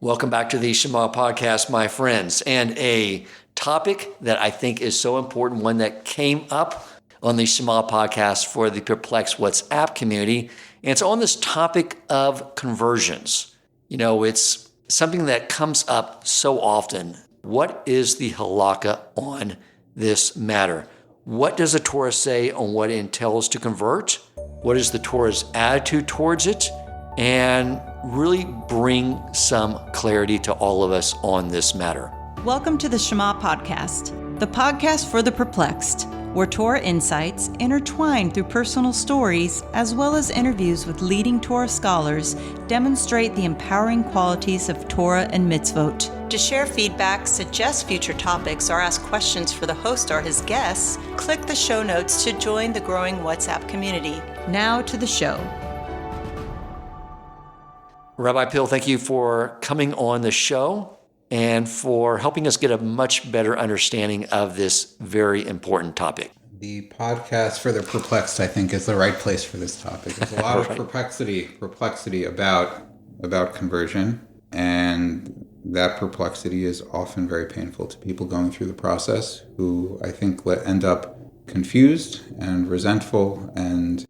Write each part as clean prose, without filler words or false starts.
Welcome back to the Shema podcast, my friends, and a topic that I think is so important, one that came up on the Shema podcast for the Perplexed WhatsApp community, and it's on this topic of conversions. You know, it's something that comes up so often. What is the halakha on this matter? What does the Torah say on what it entails to convert? What is the Torah's attitude towards it? And really bring some clarity to all of us on this matter. Welcome to the Shema podcast, the podcast for the perplexed, where Torah insights intertwined through personal stories as well as interviews with leading Torah scholars demonstrate the empowering qualities of Torah and mitzvot. To share feedback, suggest future topics, or ask questions for the host or his guests, click the show notes to join the growing WhatsApp community. Now to the show. Rabbi Pill, thank you for coming on the show and for helping us get a much better understanding of this very important topic. The podcast for the perplexed, I think, is the right place for this topic. There's a lot of perplexity about conversion, and that perplexity is often very painful to people going through the process, who I think end up confused and resentful and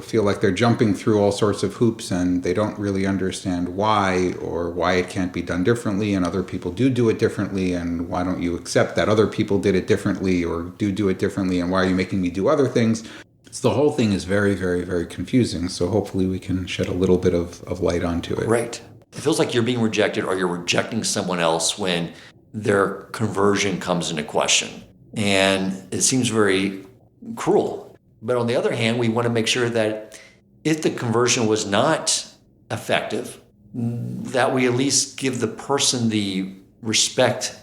feel like they're jumping through all sorts of hoops and they don't really understand why, or why it can't be done differently, and other people do it differently, and why don't you accept that other people did it differently or do it differently, and why are you making me do other things? So the whole thing is very, very, very confusing. So hopefully we can shed a little bit of light onto it. Right. It feels like you're being rejected or you're rejecting someone else when their conversion comes into question. And it seems very cruel. But on the other hand, we want to make sure that if the conversion was not effective, that we at least give the person the respect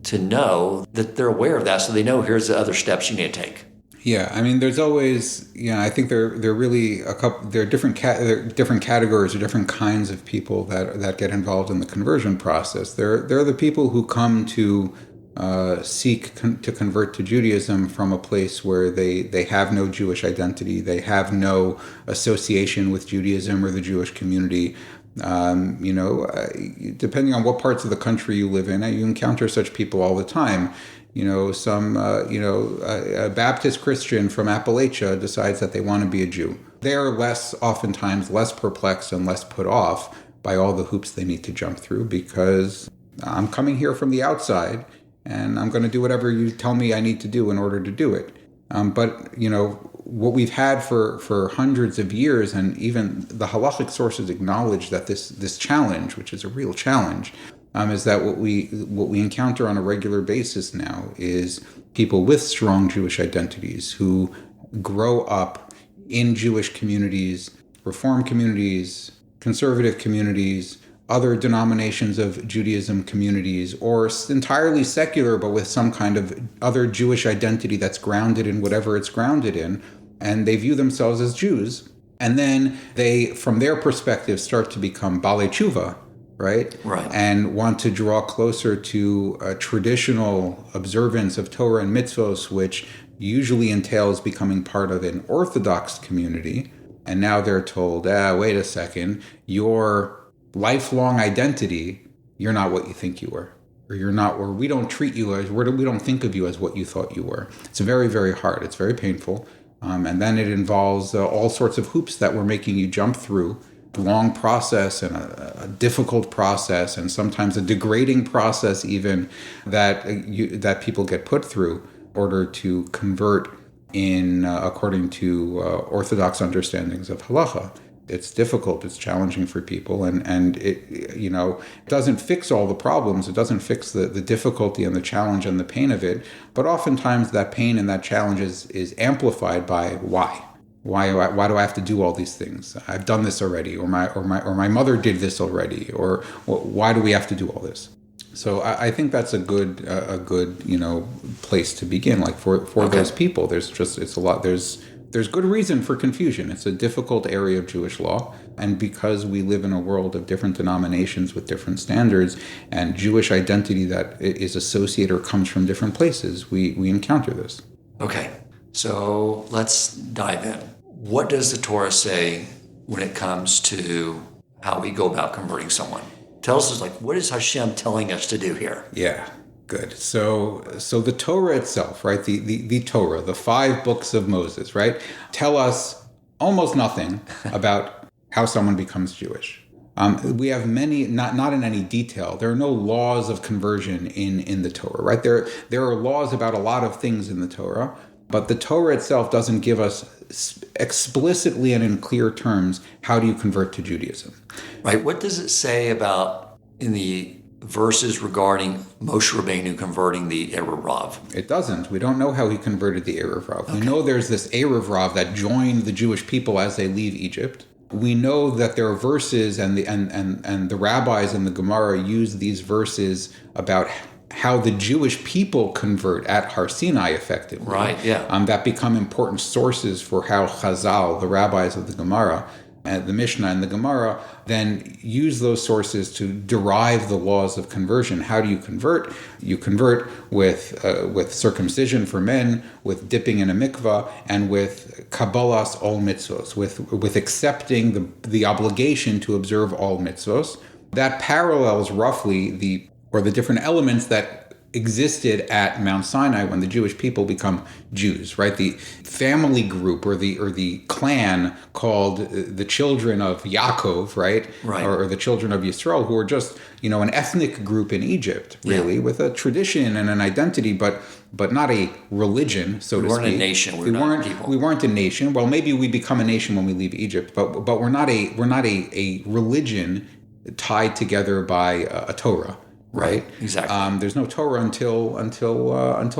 to know that they're aware of that, so they know here's the other steps you need to take. Yeah, I mean, there's always, I think there are really there are different categories or different kinds of people that get involved in the conversion process. There are the people who come to seek to convert to Judaism from a place where they have no Jewish identity, they have no association with Judaism or the Jewish community. Depending on what parts of the country you live in, you encounter such people all the time. A Baptist Christian from Appalachia decides that they want to be a Jew. They're oftentimes less perplexed and less put off by all the hoops they need to jump through, because I'm coming here from the outside and I'm going to do whatever you tell me I need to do in order to do it. But what we've had for hundreds of years, and even the halachic sources acknowledge that this challenge, which is a real challenge, is that what we encounter on a regular basis now is people with strong Jewish identities who grow up in Jewish communities, Reform communities, conservative communities, other denominations of Judaism communities, or entirely secular but with some kind of other Jewish identity that's grounded in whatever it's grounded in, and they view themselves as Jews. And then they, from their perspective, start to become balei tshuva, right? And want to draw closer to a traditional observance of Torah and mitzvos, which usually entails becoming part of an Orthodox community. And now they're told, wait a second, your lifelong identity, you're not what you think you were, or you're not, or we don't treat you as, we don't think of you as what you thought you were. It's very, very hard. It's very painful. And then it involves all sorts of hoops that we're making you jump through. A long process and a difficult process, and sometimes a degrading process even, that people get put through in order to convert in according to Orthodox understandings of halacha. It's difficult, it's challenging for people, and it doesn't fix all the problems. It doesn't fix the difficulty and the challenge and the pain of it. But oftentimes that pain and that challenge is amplified by why. Why do I have to do all these things? I've done this already, or my mother did this already, or why do we have to do all this? So I think that's a good place to begin. Like for those people, there's good reason for confusion. It's a difficult area of Jewish law, and because we live in a world of different denominations with different standards, and Jewish identity that is associated or comes from different places, we encounter this. Okay, so let's dive in. What does the Torah say when it comes to how we go about converting someone? Tell us, like, what is Hashem telling us to do here? Yeah, good. So the Torah itself, right? The Torah, the 5 books of Moses, right? Tell us almost nothing about how someone becomes Jewish. We have many, not in any detail. There are no laws of conversion in the Torah, right? There are laws about a lot of things in the Torah, but the Torah itself doesn't give us explicitly and in clear terms how do you convert to Judaism. Right. What does it say about in the verses regarding Moshe Rabbeinu converting the Erev Rav? It doesn't. We don't know how he converted the Erev Rav. Okay. We know there's this Erev Rav that joined the Jewish people as they leave Egypt. We know that there are verses and the rabbis in the Gemara use these verses about how the Jewish people convert at Har Sinai effectively. Right, yeah. That become important sources for how Chazal, the rabbis of the Gemara, the Mishnah and the Gemara, then use those sources to derive the laws of conversion. How do you convert? You convert with circumcision for men, with dipping in a mikvah, and with kabbalas all mitzvos, with accepting the obligation to observe all mitzvos. That parallels roughly the different elements that existed at Mount Sinai when the Jewish people become Jews, right? The family group or the clan called the children of Yaakov, right? Or the children of Yisrael, who are just, an ethnic group in Egypt, really, with a tradition and an identity, but not a religion, so to speak. We weren't a nation. We weren't a nation. Well, maybe we become a nation when we leave Egypt, but we're not a religion tied together by a Torah. Right, exactly. There's no Torah until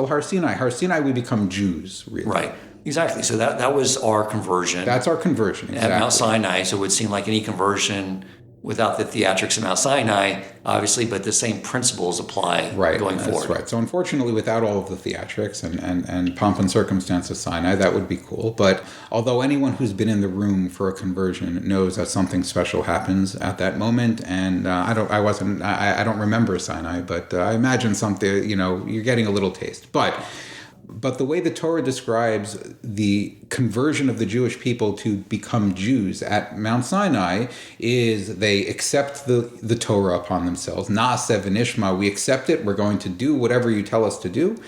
Har Sinai. Har Sinai, we become Jews, really. Right, exactly. So that was our conversion. That's our conversion, exactly. At Mount Sinai. So it would seem like any conversion without the theatrics of Mount Sinai, obviously, but the same principles apply going forward. That's right. So unfortunately, without all of the theatrics and pomp and circumstance of Sinai, that would be cool. But although anyone who's been in the room for a conversion knows that something special happens at that moment, and I don't remember Sinai, but I imagine something. You're getting a little taste, But the way the Torah describes the conversion of the Jewish people to become Jews at Mount Sinai is they accept the Torah upon themselves. Na'aseh v'nishma, we accept it. We're going to do whatever you tell us to do.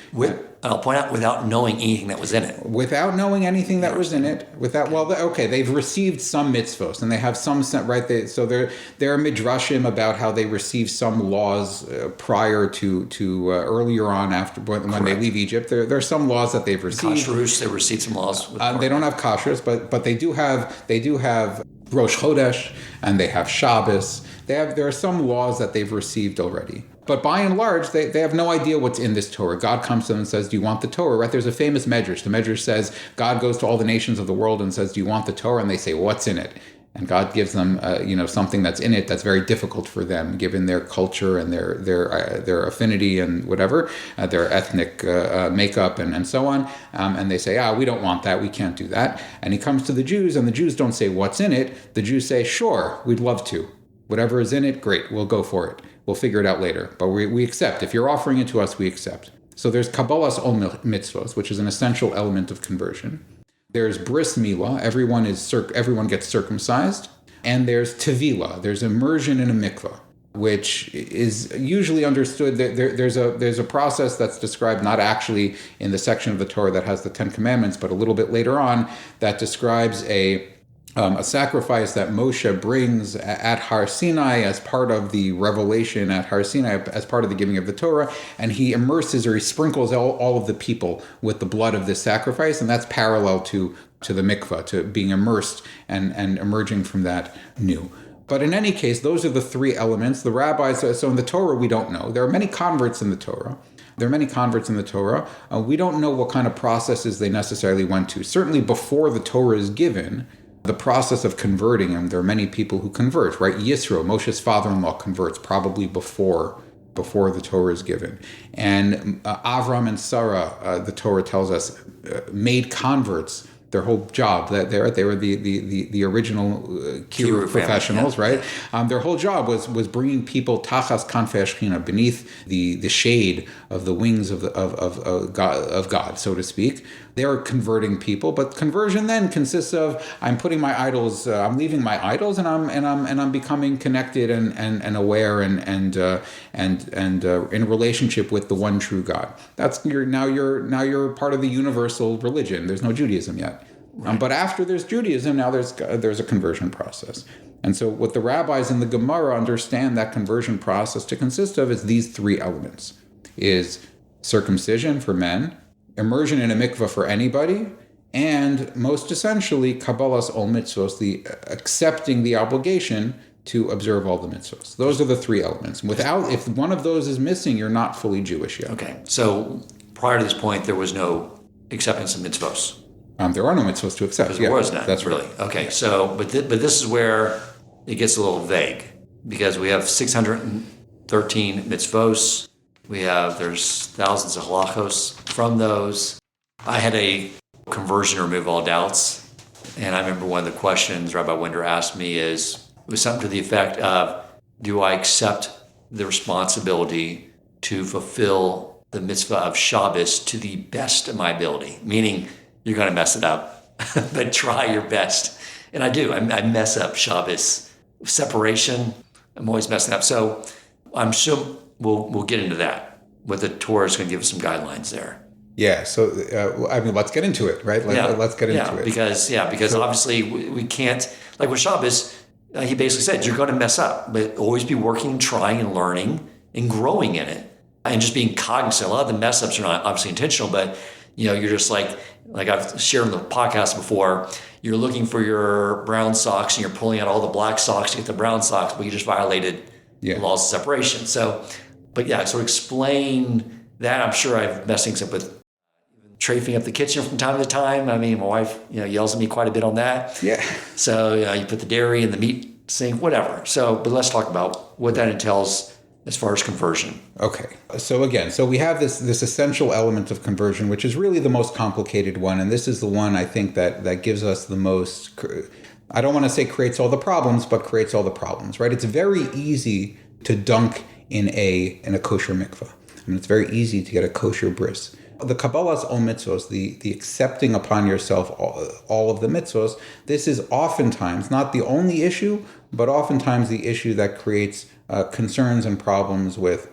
I'll point out, without knowing anything that was in it. Without knowing anything that was in it. They've received some mitzvos, and they have some, right? There are midrashim about how they receive some laws prior to earlier on after when they leave Egypt. There's some laws that they've received. Kashrus, they received some laws. They don't have kashrus, but they do have Rosh Chodesh, and they have Shabbos. There are some laws that they've received already. But by and large, they have no idea what's in this Torah. God comes to them and says, do you want the Torah? Right? There's a famous medrash. The medrash says, God goes to all the nations of the world and says, do you want the Torah? And they say, what's in it? And God gives them, something that's in it that's very difficult for them, given their culture and their affinity and whatever, their ethnic makeup and so on. And they say, we don't want that. We can't do that. And he comes to the Jews, and the Jews don't say, what's in it? The Jews say, sure, we'd love to. Whatever is in it, great, we'll go for it. We'll figure it out later. But we accept. If you're offering it to us, we accept. So there's kabbalas all mitzvos, which is an essential element of conversion. There's bris milah, everyone gets circumcised. And there's tevilah, there's immersion in a mikvah, which is usually understood that there's a process that's described not actually in the section of the Torah that has the 10 Commandments, but a little bit later on that describes a sacrifice that Moshe brings at Har Sinai as part of the revelation at Har Sinai, as part of the giving of the Torah, and he immerses or he sprinkles all of the people with the blood of this sacrifice, and that's parallel to the mikvah, to being immersed and emerging from that new. But in any case, those are the 3 elements. The rabbis, so in the Torah, we don't know. There are many converts in the Torah. We don't know what kind of processes they necessarily went to. Certainly before the Torah is given, the process of converting him, there are many people who convert, right? Yisro, Moshe's father-in-law, converts probably before the Torah is given. And Avram and Sarah, the Torah tells us, made converts their whole job. They were the original kiruv professionals, family, yeah. Right? Their whole job was bringing people tachas kanfei Shechina, beneath the shade of the wings of God, so to speak. they're converting people, but conversion then consists of I'm putting my idols, I'm leaving my idols, and I'm becoming connected and aware and in relationship with the one true God. That's now you're part of the universal religion. There's no Judaism yet, right. But after there's Judaism, now there's a conversion process. And so what the rabbis in the Gemara understand that conversion process to consist of is these three elements: is circumcision for men, immersion in a mikveh for anybody, and most essentially, kabbalas ol mitzvos, the accepting the obligation to observe all the mitzvos. Those are the three elements. If one of those is missing, you're not fully Jewish yet. Okay, so prior to this point, there was no acceptance of mitzvos. There are no mitzvos to accept. There was none. That's really right. Okay. So, but this is where it gets a little vague, because we have 613 mitzvos. There's thousands of halachos from those. I had a conversion remove all doubts, and I remember one of the questions Rabbi Winder asked me it was something to the effect of, do I accept the responsibility to fulfill the mitzvah of Shabbos to the best of my ability? Meaning, you're going to mess it up, but try your best. And I do. I mess up Shabbos. Separation, I'm always messing up. So I'm sure we'll get into that. What the Torah is going to give us some guidelines there. Yeah. So let's get into it, right? Let's get into it. Because obviously we can't, like with Shabbos, he basically said you're going to mess up, but always be working, trying, and learning and growing in it, and just being cognizant. A lot of the mess ups are not obviously intentional, but you're just like I've shared in the podcast before, you're looking for your brown socks and you're pulling out all the black socks to get the brown socks, but you just violated the laws of separation. So, so explain that. I'm sure I've messed things up with trafing up the kitchen from time to time. I mean, my wife, yells at me quite a bit on that. Yeah. So, you put the dairy in the meat sink, whatever. So, but let's talk about what that entails as far as conversion. Okay. So we have this essential element of conversion, which is really the most complicated one. And this is the one I think that gives us the most, I don't want to say creates all the problems, but creates all the problems, right? It's very easy to dunk in a kosher mikveh. I mean, it's very easy to get a kosher bris. The kabbalas ol mitzvos, the accepting upon yourself all of the mitzvos, this is oftentimes not the only issue, but oftentimes the issue that creates concerns and problems with,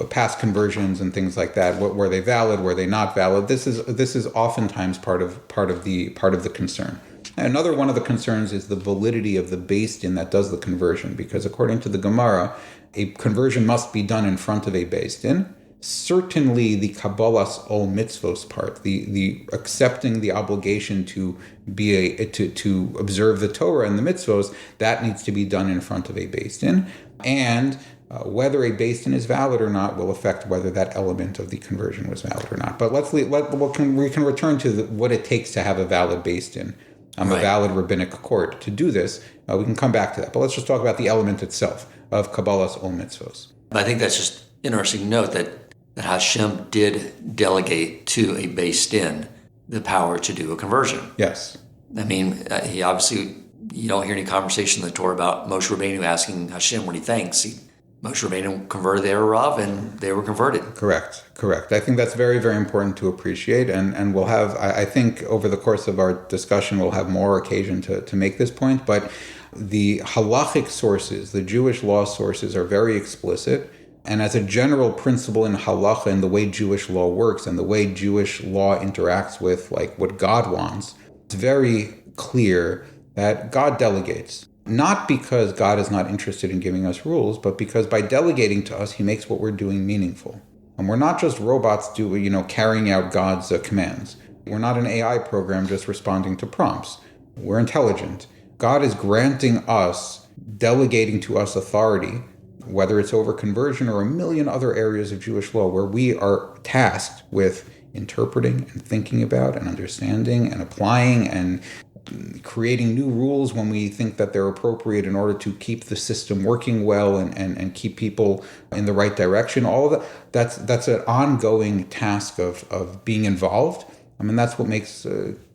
past conversions and things like that. Were they valid? Were they not valid? This is oftentimes part of the concern. Another one of the concerns is the validity of the beis din that does the conversion, because according to the Gemara, a conversion must be done in front of a beis din. Certainly the kabbalas ol mitzvos part, the accepting the obligation to to observe the Torah and the mitzvos, that needs to be done in front of a beis din. And whether a beis din is valid or not will affect whether that element of the conversion was valid or not. But we can return to what it takes to have a valid beis din, a valid rabbinic court to do this. We can come back to that. But let's just talk about the element itself of kabbalas ol mitzvos. I think that's just interesting to note that Hashem did delegate to a beis din the power to do a conversion. Yes. I mean, he obviously, you don't hear any conversation in the Torah about Moshe Rabbeinu asking Hashem what he thinks. Moshe Rabbeinu converted their Rav, and they were converted. Correct. I think that's very, very important to appreciate, and we'll have, I think over the course of our discussion, we'll have more occasion to make this point, but the halachic sources, the Jewish law sources, are very explicit. And as a general principle in halacha and the way Jewish law works and the way Jewish law interacts with what God wants, it's very clear that God delegates. Not because God is not interested in giving us rules, but because by delegating to us, he makes what we're doing meaningful. And we're not just robots carrying out God's commands. We're not an AI program just responding to prompts. We're intelligent. God is granting us, delegating to us authority, whether it's over conversion or a million other areas of Jewish law where we are tasked with interpreting and thinking about and understanding and applying and creating new rules when we think that they're appropriate in order to keep the system working well and keep people in the right direction. All of that's an ongoing task of being involved. I mean, that's what makes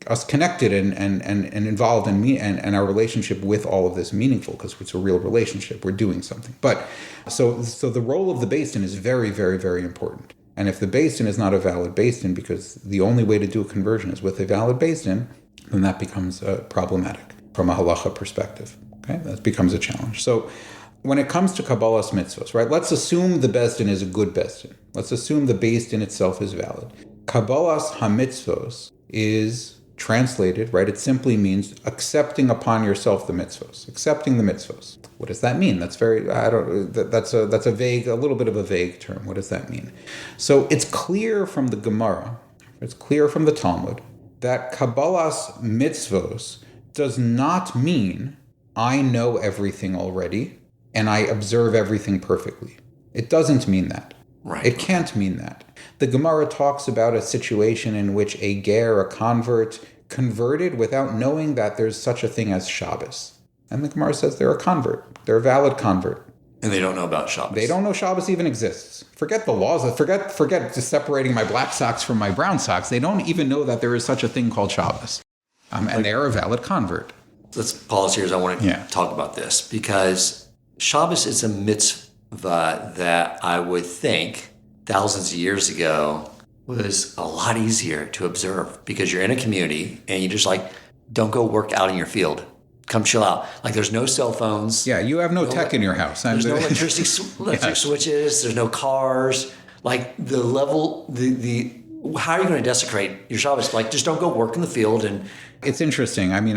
us connected and involved in me and our relationship with all of this meaningful, because it's a real relationship. We're doing something. But so the role of the beis din is very, very, very important. And if the beis din is not a valid beis din, because the only way to do a conversion is with a valid beis din, then that becomes problematic from a halacha perspective. Okay, that becomes a challenge. So when it comes to kabbalas mitzvos, right, let's assume the beis din is a good beis din. Let's assume the beis din itself is valid. Kabbalas hamitzvos is translated, right? It simply means accepting upon yourself the mitzvos, accepting the mitzvos. What does that mean? That's that's a vague, a little bit of a vague term. What does that mean? So it's clear from the Gemara, it's clear from the Talmud that kabbalas mitzvos does not mean I know everything already and I observe everything perfectly. It doesn't mean that. Right. It can't mean that. The Gemara talks about a situation in which a ger, a convert, converted without knowing that there's such a thing as Shabbos. And the Gemara says they're a convert. They're a valid convert. And they don't know about Shabbos. They don't know Shabbos even exists. Forget the laws. Forget just separating my black socks from my brown socks. They don't even know that there is such a thing called Shabbos. And they're a valid convert. Let's pause here as I want to talk about this, because Shabbos is a mitzvah that I would think thousands of years ago was a lot easier to observe, because you're in a community and you just don't go work out in your field. Come chill out. There's no cell phones. Yeah, you have no tech in your house. There's no electric switches. There's no cars. The level, how are you going to desecrate your Shabbos? Just don't go work in the field. And it's interesting. I mean,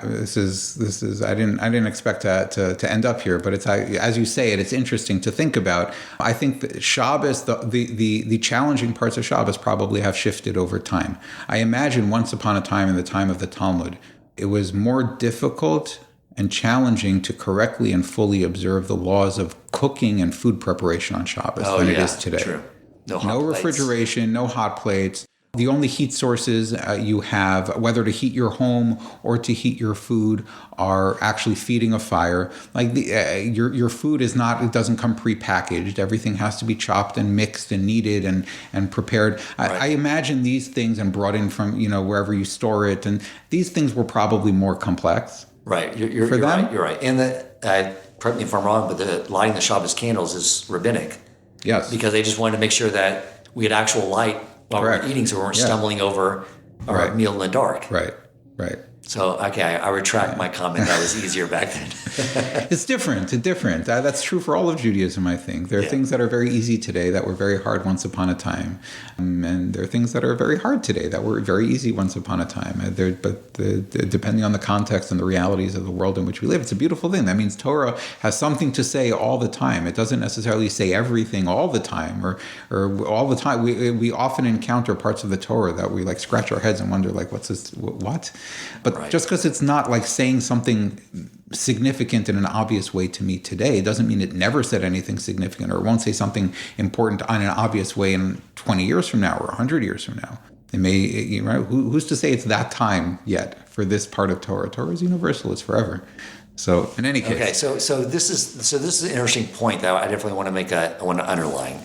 this is. I didn't expect to end up here, but it's, as you say it's interesting to think about. I think that Shabbos, the challenging parts of Shabbos probably have shifted over time. I imagine once upon a time, in the time of the Talmud, it was more difficult and challenging to correctly and fully observe the laws of cooking and food preparation on Shabbos than it is today. True. No refrigeration, no hot plates. The only heat sources you have, whether to heat your home or to heat your food, are actually feeding a fire. Your food is not; it doesn't come prepackaged. Everything has to be chopped and mixed and kneaded and prepared. Right. I imagine these things and brought in from wherever you store it, and these things were probably more complex. Right, you're right. You're right. And correct me if I'm wrong, but the lighting the Shabbos candles is rabbinic. Yes, because they just wanted to make sure that we had actual light while we're eating, so we weren't stumbling over our meal in the dark. Right. So, okay, I retract my comment. That was easier back then. It's different. That's true for all of Judaism, I think. There are things that are very easy today that were very hard once upon a time. And there are things that are very hard today that were very easy once upon a time. Depending on the context and the realities of the world in which we live, it's a beautiful thing. That means Torah has something to say all the time. It doesn't necessarily say everything all the time or all the time. We often encounter parts of the Torah that we scratch our heads and wonder, what's this? What? But just because it's not saying something significant in an obvious way to me today, it doesn't mean it never said anything significant, or it won't say something important in an obvious way in 20 years from now or 100 years from now. It may, right? Who's to say it's that time yet for this part of Torah? Torah is universal; it's forever. So, in any case, okay. So this is an interesting point that I definitely want to underline,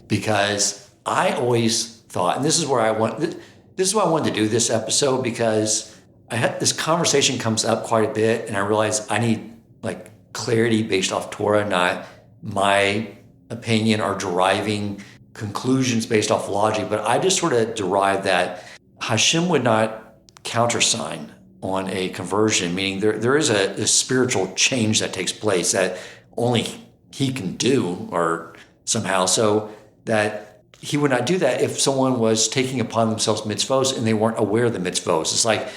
because I always thought, and this is why I wanted to do this episode, because I had this conversation comes up quite a bit, and I realize I need clarity based off Torah, not my opinion or deriving conclusions based off logic. But I just sort of derived that Hashem would not countersign on a conversion, meaning there is a spiritual change that takes place that only He can do, or somehow, so that He would not do that if someone was taking upon themselves mitzvos and they weren't aware of the mitzvos. It's like,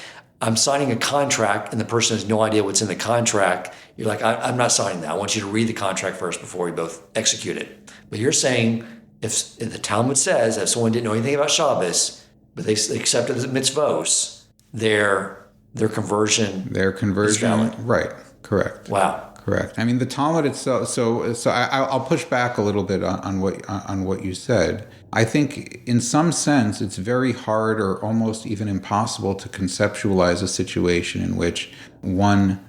I'm signing a contract and the person has no idea what's in the contract. You're like, I'm not signing that. I want you to read the contract first before we both execute it. But you're saying, if the Talmud says that if someone didn't know anything about Shabbos, but they accepted the mitzvos, their conversion is valid. Right, correct. Wow. Correct. I mean, the Talmud itself. So I'll push back a little bit on what you said. I think, in some sense, it's very hard or almost even impossible to conceptualize a situation in which one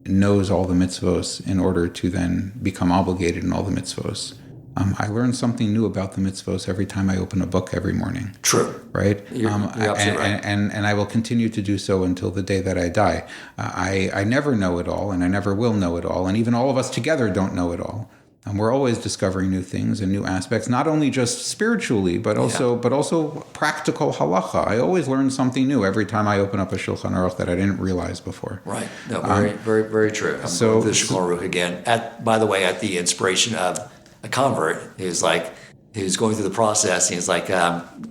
knows all the mitzvos in order to then become obligated in all the mitzvos. I learn something new about the mitzvos every time I open a book every morning. True. Right? You're absolutely right. And I will continue to do so until the day that I die. I never know it all, and I never will know it all. And even all of us together don't know it all. And we're always discovering new things and new aspects, not only just spiritually, but also practical halacha. I always learn something new every time I open up a Shulchan Aruch that I didn't realize before. Right. No, very, very true. I'm going to the Shulchan Aruch again. By the way, at the inspiration of a convert who's going through the process. And he's like,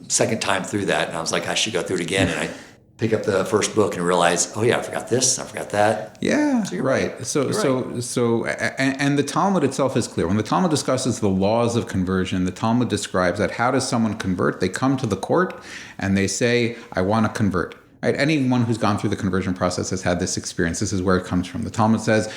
second time through that. And I was like, I should go through it again. And I pick up the first book and realize, oh yeah, I forgot this, I forgot that. Yeah, so right. And the Talmud itself is clear. When the Talmud discusses the laws of conversion, the Talmud describes that how does someone convert? They come to the court and they say, I want to convert. Right? Anyone who's gone through the conversion process has had this experience. This is where it comes from. The Talmud says,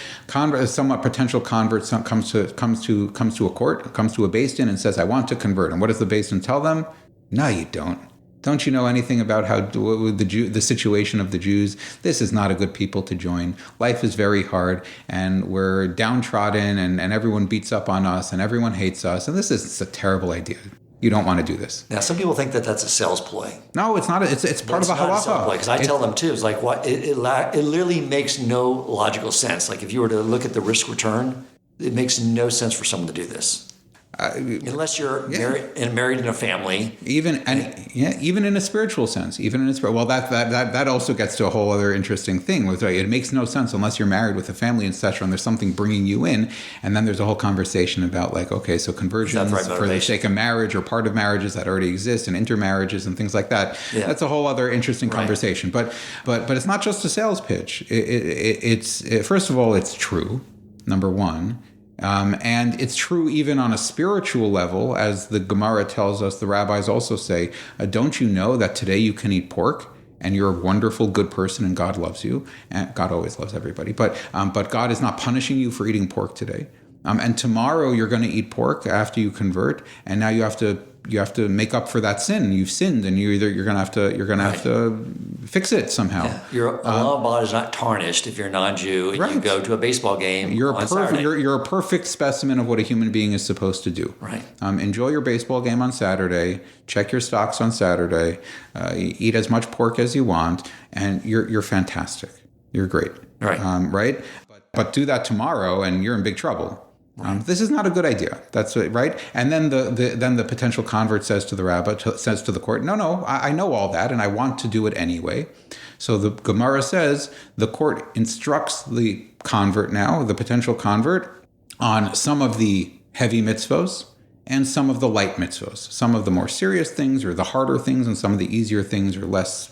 somewhat potential convert comes to a court, comes to a beis din and says, I want to convert. And what does the beis din tell them? No, you don't. Don't you know anything about how the situation of the Jews? This is not a good people to join. Life is very hard, and we're downtrodden, and everyone beats up on us, and everyone hates us, and this is a terrible idea. You don't want to do this. Now, some people think that that's a sales ploy. No, it's not. It's part of a halacha. Because I tell them too. It's like what it literally makes no logical sense. Like if you were to look at the risk return, it makes no sense for someone to do this. Unless you're married in a family, even in a spiritual sense, that also gets to a whole other interesting thing. It makes no sense unless you're married with a family, etc. And there's something bringing you in, and then there's a whole conversation about so conversions for the sake of marriage or part of marriages that already exist and intermarriages and things like that. Yeah. That's a whole other interesting conversation. But it's not just a sales pitch. It's first of all, it's true. Number one. And it's true even on a spiritual level, as the Gemara tells us, the rabbis also say, don't you know that today you can eat pork and you're a wonderful, good person and God loves you? And God always loves everybody. But God is not punishing you for eating pork today. And tomorrow you're going to eat pork after you convert, and now you have to make up for that sin. You've sinned, and you're going to have to fix it somehow. Yeah. Your Allah is not tarnished if you're a non-Jew and you go to a baseball game. You're a perfect specimen of what a human being is supposed to do. Right. Enjoy your baseball game on Saturday. Check your stocks on Saturday. Eat as much pork as you want, and you're fantastic. You're great. Right. Right. But do that tomorrow, and you're in big trouble. This is not a good idea. That's right. And then the potential convert says to the rabbi, says to the court, no, I know all that, and I want to do it anyway. So the Gemara says the court instructs the convert now, the potential convert, on some of the heavy mitzvos and some of the light mitzvos, some of the more serious things or the harder things, and some of the easier things or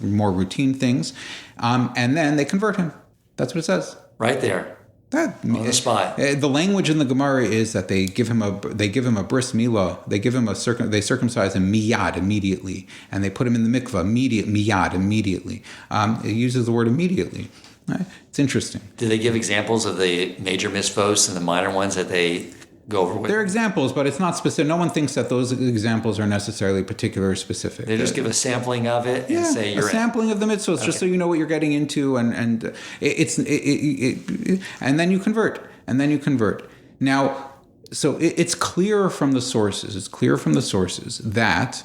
more routine things. And then they convert him. That's what it says. Right there. On the spot. The language in the Gemara is that they give him a bris milah. They circumcise him miyad, immediately, and they put him in the mikvah miyad, immediately. It uses the word immediately. It's interesting. Do they give examples of the major mitzvos and the minor ones that they go over with? They're examples, but it's not specific. No one thinks that those examples are necessarily particular or specific. They just give a sampling of it and say you're a sampling of the mitzvahs, just so you know what you're getting into, and then you convert, Now, so it's clear from the sources. It's clear from the sources that.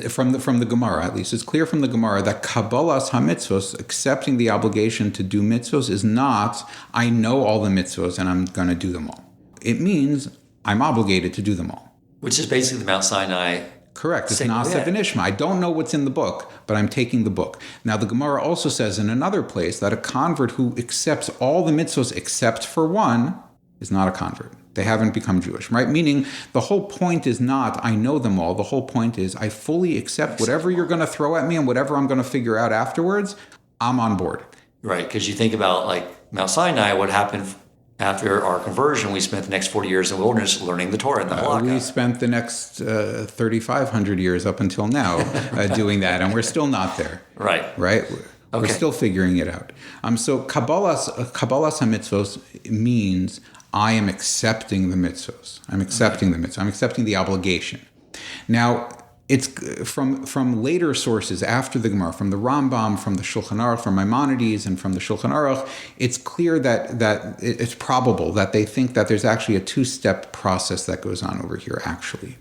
From the Gemara, at least, it's clear from the Gemara that kabbalas ha-mitzvos, accepting the obligation to do mitzvos, is not, I know all the mitzvos and I'm going to do them all. It means I'm obligated to do them all. Which is basically the Mount Sinai. Correct. It's Nasa v'nishma. I don't know what's in the book, but I'm taking the book. Now, the Gemara also says in another place that a convert who accepts all the mitzvos except for one is not a convert. They haven't become Jewish, right? Meaning the whole point is not, I know them all. The whole point is I fully accept whatever you're going to throw at me and whatever I'm going to figure out afterwards, I'm on board. Right, because you think about like Mount Sinai, what happened after our conversion, we spent the next 40 years in the wilderness learning the Torah and the Halacha. We spent the next 3,500 years up until now doing that, and we're still not there. Right. We're still figuring it out. So kabbalas ha-mitzvos means I am accepting the mitzvos. I'm accepting the mitzvah. I'm accepting the obligation. Now, it's from later sources after the Gemara, from the Rambam, from the Shulchan Aruch, from Maimonides, and from the Shulchan Aruch, it's clear that it's probable that they think that there's actually a two-step process that goes on over here, actually.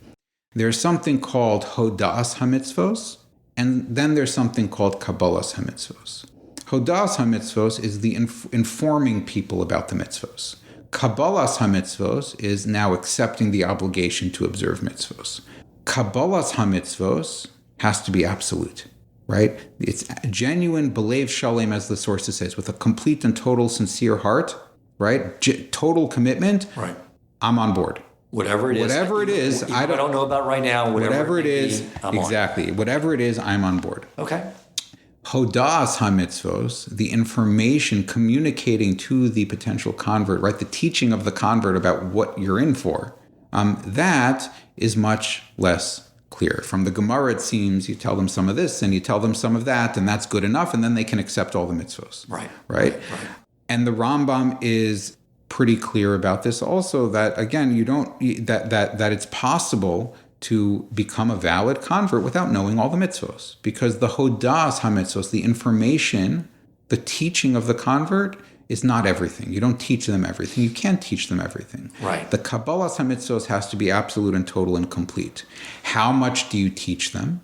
There's something called Hodas HaMitzvos, and then there's something called kabbalas HaMitzvos. Hodas HaMitzvos is the informing people about the mitzvos. Kabbalas ha-mitzvos is now accepting the obligation to observe mitzvos. Kabbalas ha-mitzvos has to be absolute, right? It's genuine, belev shalem, as the sources says, with a complete and total sincere heart, right? Total commitment. Right. I'm on board. Whatever it is, I don't know about right now. Whatever it is, I'm exactly. On. Whatever it is, I'm on board. Okay. Hodas ha-mitzvos, the information communicating to the potential convert, right? The teaching of the convert about what you're in for. That is much less clear. From the Gemara, it seems you tell them some of this and you tell them some of that, and that's good enough, and then they can accept all the mitzvos. Right. And the Rambam is pretty clear about this also, that again, that it's possible to become a valid convert without knowing all the mitzvos, because the hodas ha-mitzvos, the information, the teaching of the convert, is not everything. You don't teach them everything. You can't teach them everything. Right. The kabbalas ha-mitzvos has to be absolute and total and complete. How much do you teach them?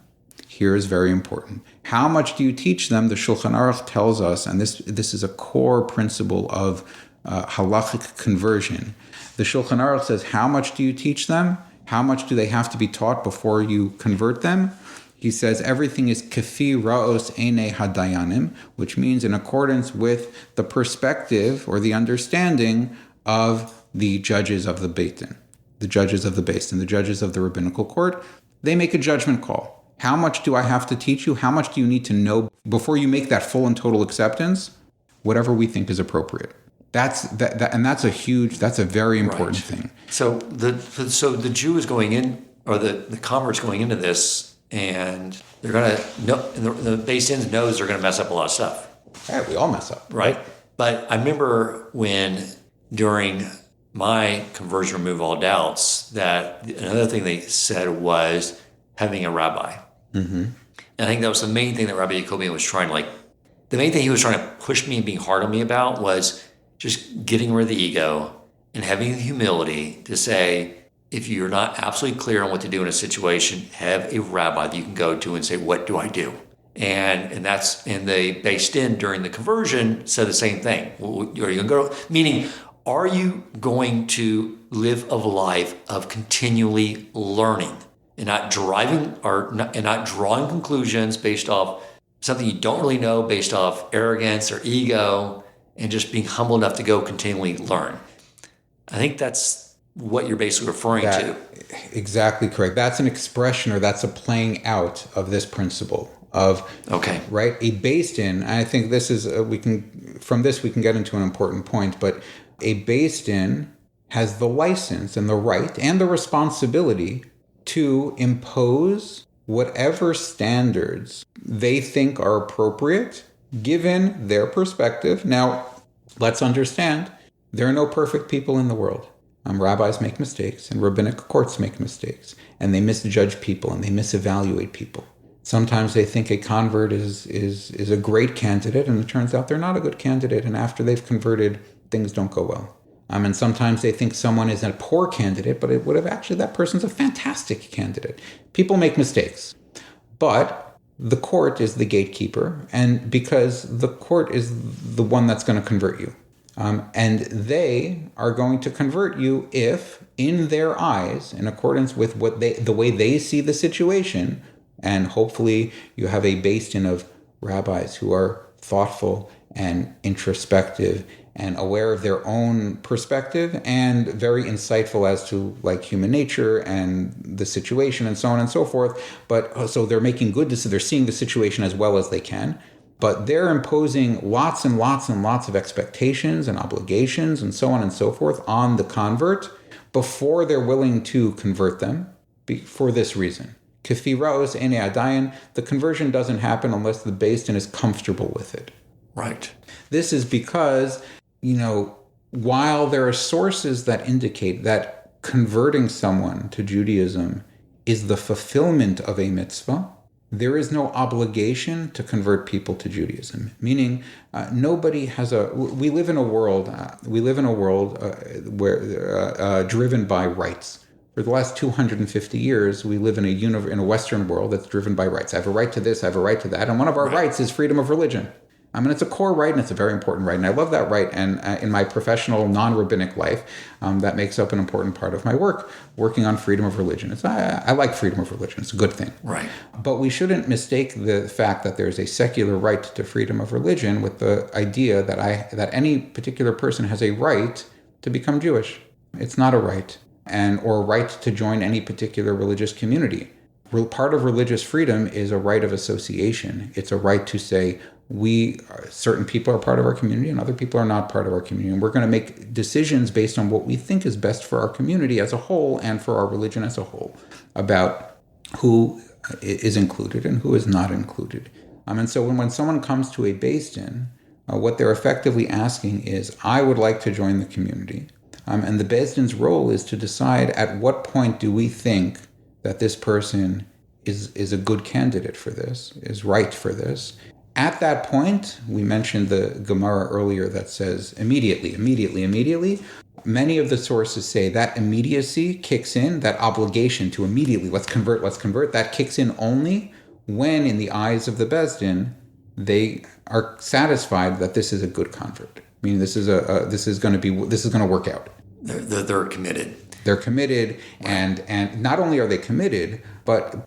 Here is very important. How much do you teach them? The Shulchan Aruch tells us, and this is a core principle of halachic conversion. The Shulchan Aruch says, how much do you teach them? How much do they have to be taught before you convert them? He says everything is kafi ra'os einei hadayanim, which means in accordance with the perspective or the understanding of the judges of the Beit Din, the judges of the beis, and the judges of the rabbinical court. They make a judgment call. How much do I have to teach you? How much do you need to know before you make that full and total acceptance? Whatever we think is appropriate. That's a very important thing. So the Jew is going in, or the convert's going into this, and they're going to know, and the beis din knows they're going to mess up a lot of stuff. Yeah, we all mess up. Right. But I remember when, during my conversion remove all doubts, that another thing they said was having a rabbi. Mm-hmm. And I think that was the main thing that Rabbi Yaakov was trying to push me and being hard on me about was just getting rid of the ego and having the humility to say, if you're not absolutely clear on what to do in a situation, have a rabbi that you can go to and say, what do I do? And the beis din during the conversion said the same thing. Are you going to go? Meaning, are you going to live a life of continually learning and not drawing conclusions based off something you don't really know, based off arrogance or ego, and just being humble enough to go continually learn? I think that's what you're basically referring to. Exactly correct. That's an expression, or that's a playing out of this principle of, right? A beis din, I think this is, we can get into an important point, but a beis din has the license and the right and the responsibility to impose whatever standards they think are appropriate given their perspective. Now, let's understand, there are no perfect people in the world. Rabbis make mistakes, and rabbinic courts make mistakes, and they misjudge people, and they misevaluate people. Sometimes they think a convert is a great candidate, and it turns out they're not a good candidate, and after they've converted, things don't go well. And sometimes they think someone is a poor candidate, but that person's a fantastic candidate. People make mistakes. But the court is the gatekeeper, and because the court is the one that's going to convert you. And they are going to convert you if, in their eyes, in accordance with the way they see the situation, and hopefully you have a beis din of rabbis who are thoughtful and introspective and aware of their own perspective and very insightful as to human nature and the situation and so on and so forth. But so they're making good decisions. They're seeing the situation as well as they can. But they're imposing lots and lots and lots of expectations and obligations and so on and so forth on the convert before they're willing to convert them for this reason. Kafi ra'os einei hadayan, the conversion doesn't happen unless the beis din is comfortable with it. Right. This is because, while there are sources that indicate that converting someone to Judaism is the fulfillment of a mitzvah, there is no obligation to convert people to Judaism. Meaning, nobody has we live in a world where driven by rights. For the last 250 years, we live in a Western world that's driven by rights. I have a right to this, I have a right to that, and one of our rights is freedom of religion. It's a core right, and it's a very important right. And I love that right. And in my professional, non-rabbinic life, that makes up an important part of my work, working on freedom of religion. I like freedom of religion. It's a good thing. Right. But we shouldn't mistake the fact that there's a secular right to freedom of religion with the idea that any particular person has a right to become Jewish. It's not a right, or a right to join any particular religious community. Part of religious freedom is a right of association. It's a right to say, certain people are part of our community and other people are not part of our community. And we're going to make decisions based on what we think is best for our community as a whole and for our religion as a whole about who is included and who is not included. And so when someone comes to a beis din, what they're effectively asking is, I would like to join the community. And the beis din's role is to decide at what point do we think that this person is a good candidate for this, is right for this. At that point, we mentioned the Gemara earlier that says immediately. Many of the sources say that immediacy kicks in, that obligation to immediately, let's convert, that kicks in only when, in the eyes of the beis din, they are satisfied that this is a good convert. I mean, this is going to work out. They're committed. They're committed, and not only are they committed, but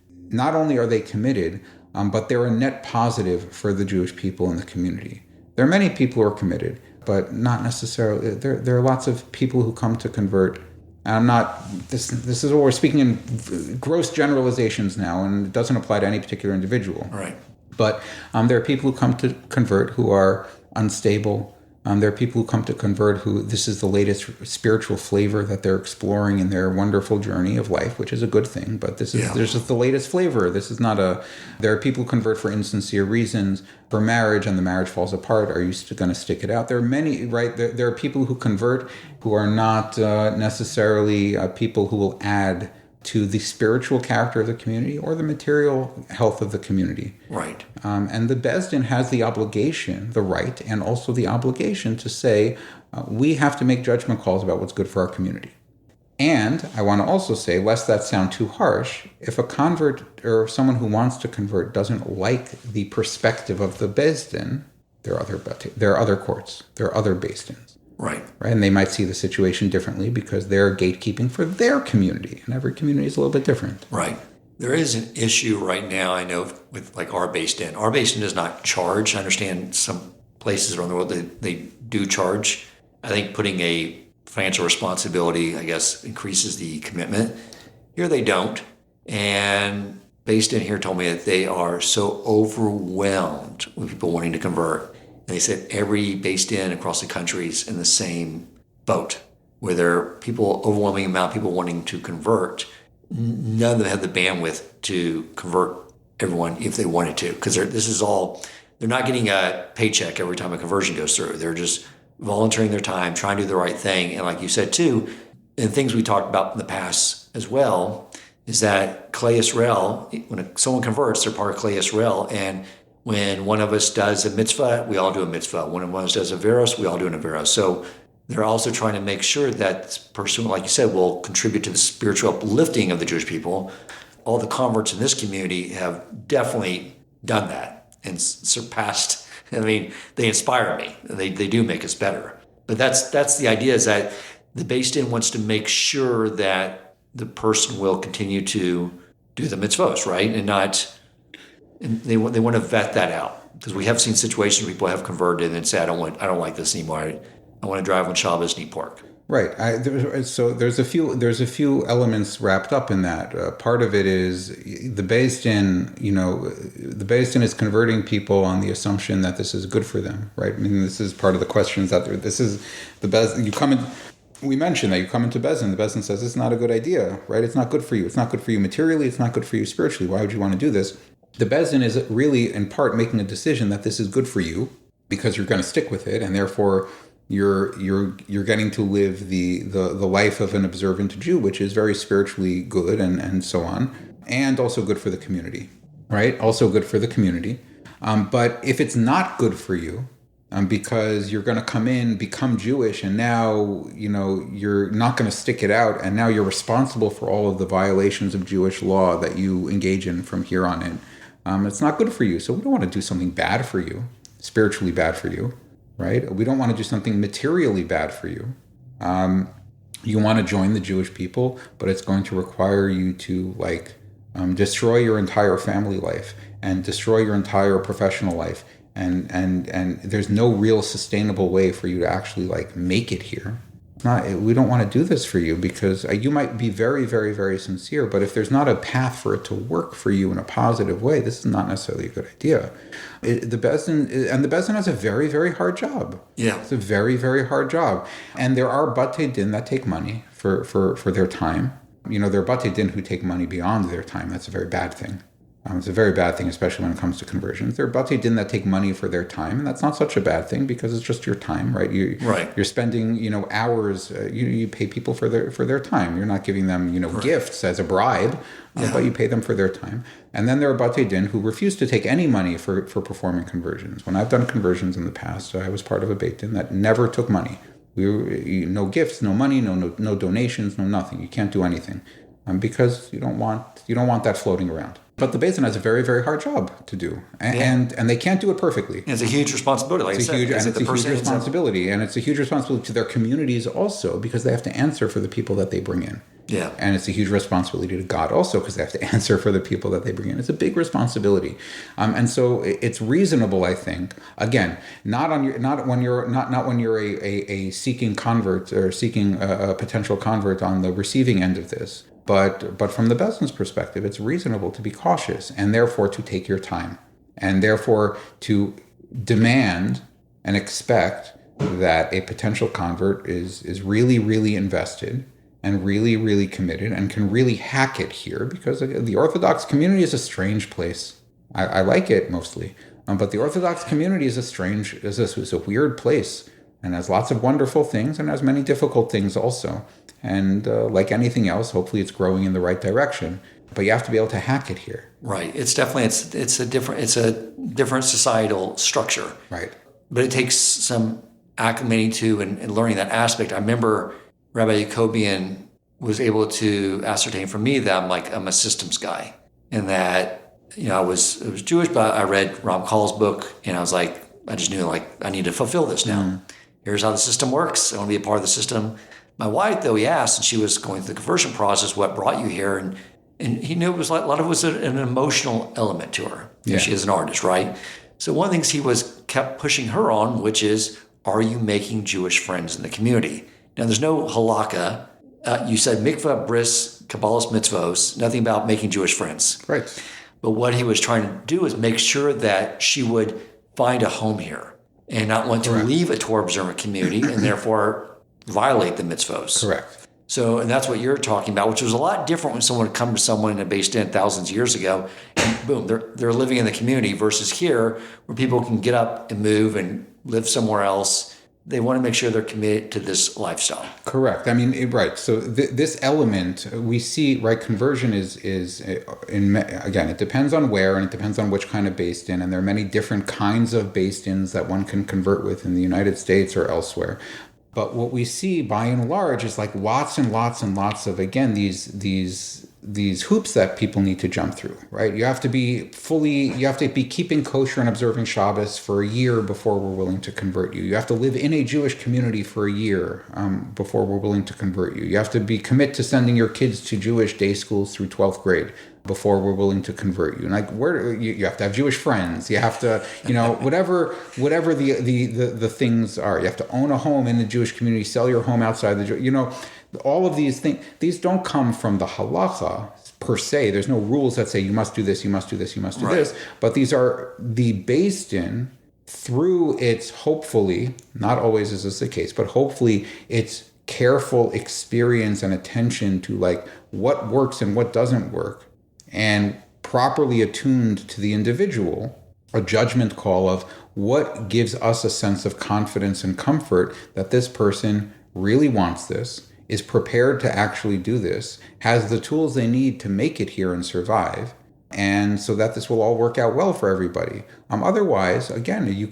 they're a net positive for the Jewish people in the community. There are many people who are committed, but not necessarily. There are lots of people who come to convert. And I'm not. This is what we're speaking in gross generalizations now, and it doesn't apply to any particular individual. Right. But there are people who come to convert who are unstable. There are people who come to convert who this is the latest spiritual flavor that they're exploring in their wonderful journey of life, which is a good thing. But there's just the latest flavor. This is not there are people who convert for insincere reasons, for marriage, and the marriage falls apart. Are you still going to stick it out? There are many, right? There are people who convert who are not necessarily people who will add to the spiritual character of the community or the material health of the community. Right. And the beis din has the obligation, the right, and also the obligation to say, we have to make judgment calls about what's good for our community. And I want to also say, lest that sound too harsh, if a convert or someone who wants to convert doesn't like the perspective of the beis din, there are other courts, there are other beis dins. Right. And they might see the situation differently because they're gatekeeping for their community. And every community is a little bit different. Right. There is an issue right now, I know, with like our beis din. Our beis din does not charge. I understand some places around the world, they do charge. I think putting a financial responsibility, I guess, increases the commitment. Here they don't. And beis din here told me that they are so overwhelmed with people wanting to convert. And they said every beis din across the country is in the same boat, where there are overwhelming amount of people wanting to convert. None of them have the bandwidth to convert everyone if they wanted to, because they're not getting a paycheck every time a conversion goes through. They're just volunteering their time, trying to do the right thing. And like you said too, and things we talked about in the past as well, is that Klei Yisrael, when someone converts, they're part of Klei Yisrael, and when one of us does a mitzvah, we all do a mitzvah. When one of us does a veros, we all do an averos. So they're also trying to make sure that this person, like you said, will contribute to the spiritual uplifting of the Jewish people. All the converts in this community have definitely done that and surpassed. I mean, they inspire me. They do make us better. But that's the idea, is that the beis din wants to make sure that the person will continue to do the mitzvos, right? And they want to vet that out, because we have seen situations where people have converted and say, I don't like this anymore. I want to drive on Shabbos and eat pork. Right. So there's a few elements wrapped up in that. Part of it is the beis din. The beis din is converting people on the assumption that this is good for them, right? I mean, this is part of the questions that this is the beis. You come in. We mentioned that you come into beis din. The beis din says it's not a good idea, right? It's not good for you. It's not good for you materially. It's not good for you spiritually. Why would you want to do this? The beis din is really, in part, making a decision that this is good for you because you're going to stick with it, and therefore you're getting to live the life of an observant Jew, which is very spiritually good and so on, and also good for the community, right? Also good for the community. But if it's not good for you, because you're going to come in, become Jewish, and now you're not going to stick it out, and now you're responsible for all of the violations of Jewish law that you engage in from here on in. It's not good for you, so we don't want to do something bad for you. spiritually bad for you, right? We don't want to do something materially bad for you. You want to join the Jewish people, but it's going to require you to destroy your entire family life and destroy your entire professional life. And there's no real sustainable way for you to actually make it here. We don't want to do this for you because you might be very, very, very sincere, but if there's not a path for it to work for you in a positive way, this is not necessarily a good idea. The beis din has a very, very hard job. Yeah. It's a very, very hard job. And there are batei din that take money for their time. There are batei din who take money beyond their time. That's a very bad thing. It's a very bad thing, especially when it comes to conversions. There are batei din that take money for their time, and that's not such a bad thing because it's just your time, right? You're spending, hours. You pay people for their time. You're not giving them, gifts as a bribe, but you pay them for their time. And then there are batei din who refuse to take any money for performing conversions. When I've done conversions in the past, I was part of a beit din that never took money. No gifts, no money, no donations, no nothing. You can't do anything because you don't want that floating around. But the beis din has a very, very hard job to do, and they can't do it perfectly. It's a huge responsibility. It's a huge responsibility, and it's a huge responsibility to their communities also because they have to answer for the people that they bring in. Yeah, and it's a huge responsibility to God also because they have to answer for the people that they bring in. It's a big responsibility, and so it's reasonable, I think. Again, not when you're a seeking convert or seeking a potential convert on the receiving end of this. But from the beis din's perspective, it's reasonable to be cautious and therefore to take your time and therefore to demand and expect that a potential convert is really, really invested and really, really committed and can really hack it here because the Orthodox community is a strange place. I like it mostly, but the Orthodox community is a weird place and has lots of wonderful things and has many difficult things also. And like anything else, hopefully it's growing in the right direction. But you have to be able to hack it here. Right. It's definitely it's a different societal structure. Right. But it takes some acclimating to and learning that aspect. I remember Rabbi Yacobian was able to ascertain for me that I'm a systems guy, and that I was Jewish, but I read Ram Call's book, and I just knew I need to fulfill this now. Mm. Here's how the system works. I want to be a part of the system. My wife, though, he asked, and she was going through the conversion process, what brought you here? And he knew it was a lot of it was an emotional element to her. Yeah. She is an artist, right? So one of the things he kept pushing her on, which is, are you making Jewish friends in the community? Now, there's no halakha. You said mikvah, bris, kabbalas, mitzvos, nothing about making Jewish friends. Right. But what he was trying to do is make sure that she would find a home here and not want to leave a Torah observant community and therefore violate the mitzvos. Correct. So, and that's what you're talking about, which was a lot different when someone would come to someone in a beis din thousands of years ago, and boom, they're living in the community versus here, where people can get up and move and live somewhere else. They want to make sure they're committed to this lifestyle. Correct. I mean, right. So this element we see, right? Conversion is again, it depends on where and it depends on which kind of beis din, and there are many different kinds of beis dins that one can convert with in the United States or elsewhere. But what we see by and large is lots and lots and lots of, again, these hoops that people need to jump through, right? You have to be keeping kosher and observing Shabbos for a year before we're willing to convert you. You have to live in a Jewish community for a year before we're willing to convert you. You have to commit to sending your kids to Jewish day schools through 12th grade before we're willing to convert you. And where you have to have Jewish friends. You have to, whatever the things are. You have to own a home in the Jewish community, sell your home outside the all of these things. These don't come from the halacha per se. There's no rules that say you must do this, you must do this, you must do this. But these are the beis din through its, hopefully, not always is this the case, but hopefully its careful experience and attention to what works and what doesn't work, and properly attuned to the individual, a judgment call of what gives us a sense of confidence and comfort that this person really wants this, is prepared to actually do this, has the tools they need to make it here and survive, and so that this will all work out well for everybody. Otherwise, again, you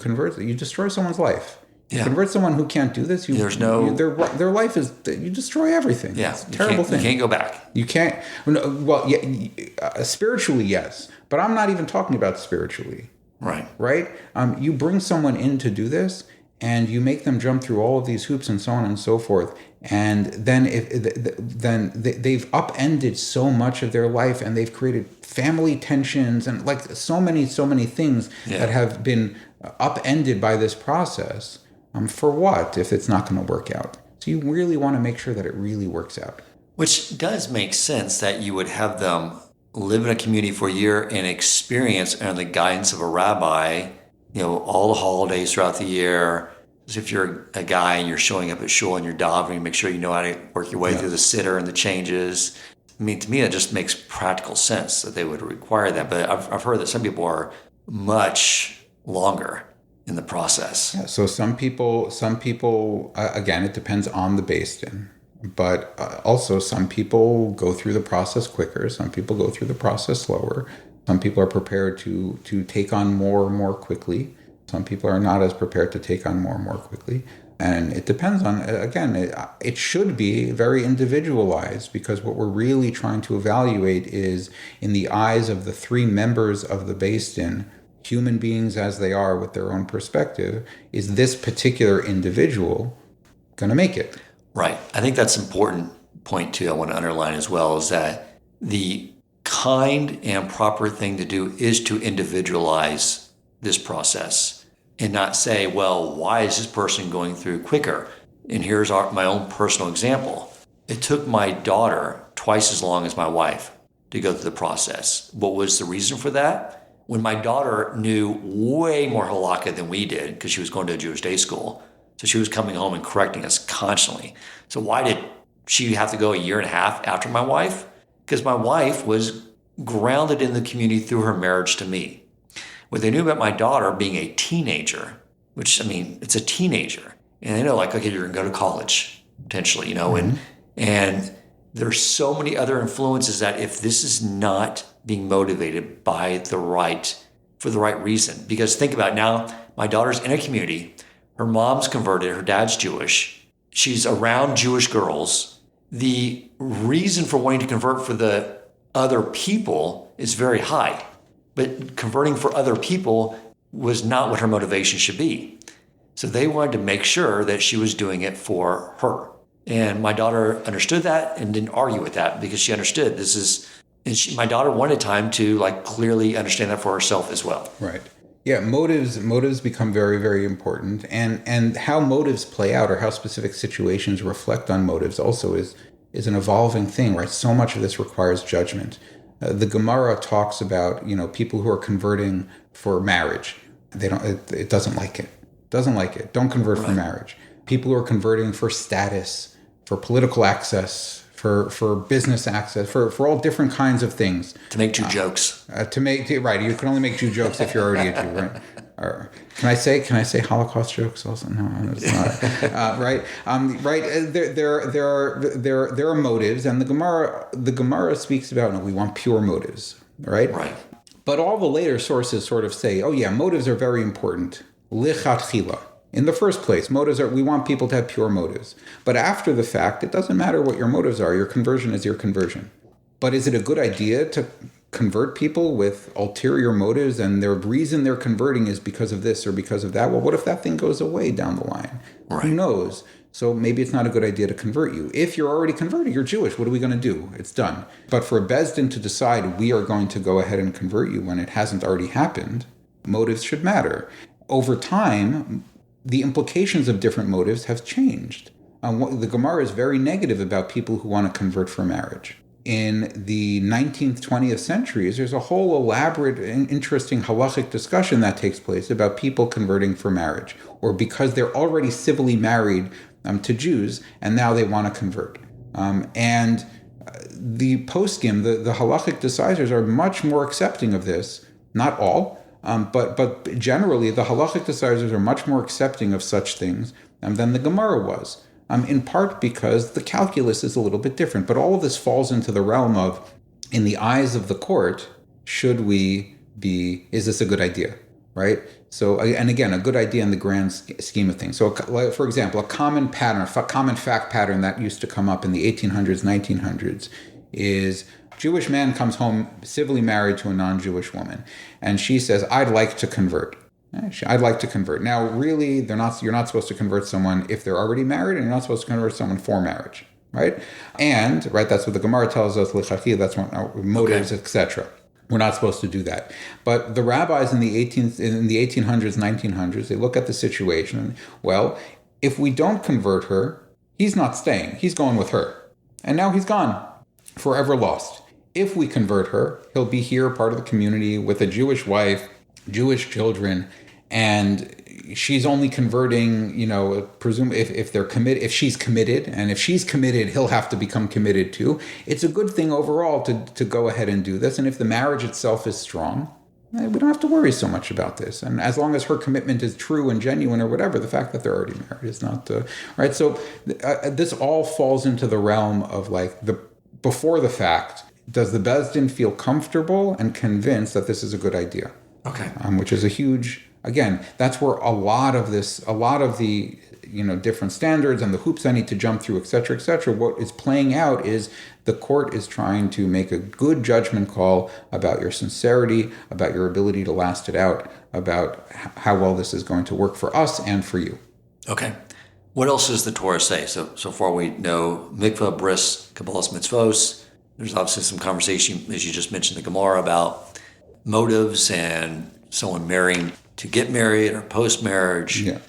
destroy someone's life. You convert someone who can't do this. Their life is, you destroy everything. Yeah, it's a terrible thing. You can't go back. You can't. Well, spiritually, yes, but I'm not even talking about spiritually. Right? You bring someone in to do this, and you make them jump through all of these hoops and so on and so forth. And then they've upended so much of their life, and they've created family tensions and like so many things that have been upended by this process. For what if it's not going to work out? So you really want to make sure that it really works out. Which does make sense that you would have them live in a community for a year and experience under the guidance of a rabbi, all the holidays throughout the year. As if you're a guy and you're showing up at shul and you're davening, make sure you know how to work your way through the siddur and the changes. I mean, to me, it just makes practical sense that they would require that. But I've heard that some people are much longer in the process. Yeah, so some people, again, it depends on the beis din. But also some people go through the process quicker. Some people go through the process slower. Some people are prepared to take on more quickly. Some people are not as prepared to take on more quickly. And it depends on, again, it should be very individualized, because what we're really trying to evaluate is, in the eyes of the three members of the beis din, human beings as they are with their own perspective, is this particular individual going to make it? Right. I think that's an important point too I want to underline as well, is that the kind and proper thing to do is to individualize this process and not say, well, why is this person going through quicker? And here's my own personal example. It took my daughter twice as long as my wife to go through the process. What was the reason for that? When my daughter knew way more halakha than we did, because she was going to a Jewish day school, so she was coming home and correcting us constantly. So why did she have to go a year and a half after my wife? Because my wife was grounded in the community through her marriage to me. What they knew about my daughter being a teenager, which, I mean, it's a teenager. And they know, like, okay, you're going to go to college, potentially, and there's so many other influences that if this is not being motivated for the right reason, because think about it now, my daughter's in a community, her mom's converted, her dad's Jewish, she's around Jewish girls. The reason for wanting to convert for the other people is very high. But converting for other people was not what her motivation should be. So they wanted to make sure that she was doing it for her. And my daughter understood that and didn't argue with that, because she understood my daughter wanted time to clearly understand that for herself as well. Right. Yeah, motives become very, very important. And how motives play out, or how specific situations reflect on motives, also is an evolving thing, right? So much of this requires judgment. The Gemara talks about, people who are converting for marriage. It doesn't like it. Don't convert for marriage. People who are converting for status, for political access, for business access, for all different kinds of things. To make Jew jokes. Right. You can only make Jew jokes if you're already a Jew, right? Or can I say Holocaust jokes also? No, it's not. Right. Right. There are motives, and the Gemara speaks about, we want pure motives, right? Right. But all the later sources sort of say, motives are very important. Lichatchila. In the first place, we want people to have pure motives. But after the fact, it doesn't matter what your motives are. Your conversion is your conversion. But is it a good idea to convert people with ulterior motives, and their reason they're converting is because of this or because of that? Well, what if that thing goes away down the line? Right. Who knows? So maybe it's not a good idea to convert you. If you're already converted, you're Jewish, what are we going to do? It's done. But for a beis din to decide we are going to go ahead and convert you when it hasn't already happened, motives should matter. Over time, the implications of different motives have changed. The Gemara is very negative about people who want to convert for marriage. In the 19th, 20th centuries, there's a whole elaborate and interesting halachic discussion that takes place about people converting for marriage, or because they're already civilly married to Jews, and now they want to convert. And the poskim, the halachic decisors, are much more accepting of this. Not all, but generally, the halachic decisors are much more accepting of such things than the Gemara was. In part because the calculus is a little bit different. But all of this falls into the realm of, in the eyes of the court, is this a good idea, right? So, and again, a good idea in the grand scheme of things. So, for example, a common fact pattern that used to come up in the 1800s, 1900s is Jewish man comes home civilly married to a non-Jewish woman, and she says, "I'd like to convert." I'd like to convert. Now, really, you're not supposed to convert someone if they're already married, and you're not supposed to convert someone for marriage, right? And, right, that's what the Gemara tells us, that's what motives, etc. We're not supposed to do that. But the rabbis in the 1800s, 1900s, they look at the situation, and, well, if we don't convert her, he's not staying. He's going with her. And now he's gone, forever lost. If we convert her, he'll be here, part of the community, with a Jewish wife, Jewish children, and she's only converting, presume if they're committed, if she's committed, and if she's committed, he'll have to become committed too. It's a good thing overall to go ahead and do this. And if the marriage itself is strong, we don't have to worry so much about this. And as long as her commitment is true and genuine or whatever, the fact that they're already married is not, right? So this all falls into the realm of before the fact, does the beis din feel comfortable and convinced that this is a good idea? Okay. Which is a huge, again, that's where a lot of the, different standards and the hoops I need to jump through, et cetera, what is playing out is the court is trying to make a good judgment call about your sincerity, about your ability to last it out, about how well this is going to work for us and for you. Okay. What else does the Torah say? So far we know mikvah, bris, kabbalas, mitzvos. There's obviously some conversation, as you just mentioned, the Gemara about motives and someone marrying to get married or post-marriage. Yeah.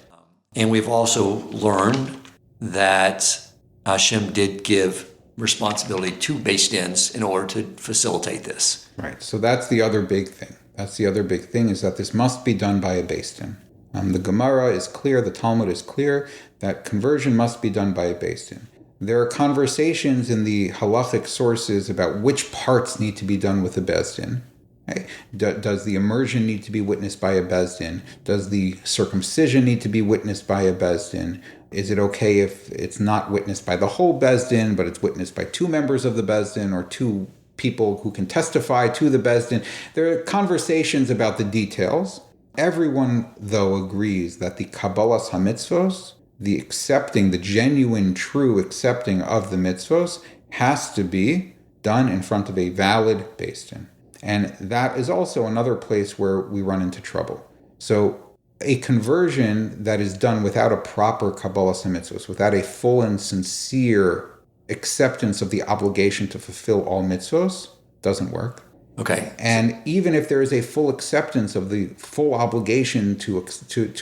And we've also learned that Hashem did give responsibility to beis dins in order to facilitate this. Right. So that's the other big thing. Is that this must be done by a beis din. The Gemara is clear, the Talmud is clear, that conversion must be done by a beis din. There are conversations in the halachic sources about which parts need to be done with a beis din. Okay. Does the immersion need to be witnessed by a beis din? Does the circumcision need to be witnessed by a beis din? Is it okay if it's not witnessed by the whole beis din, but it's witnessed by two members of the beis din or two people who can testify to the beis din? There are conversations about the details. Everyone, though, agrees that the kabbalas hamitzvos, the genuine, true accepting of the mitzvos, has to be done in front of a valid beis din. And that is also another place where we run into trouble. So a conversion that is done without a proper kabbalas hamitzvos, without a full and sincere acceptance of the obligation to fulfill all mitzvos, doesn't work. Okay. And even if there is a full acceptance of the full obligation to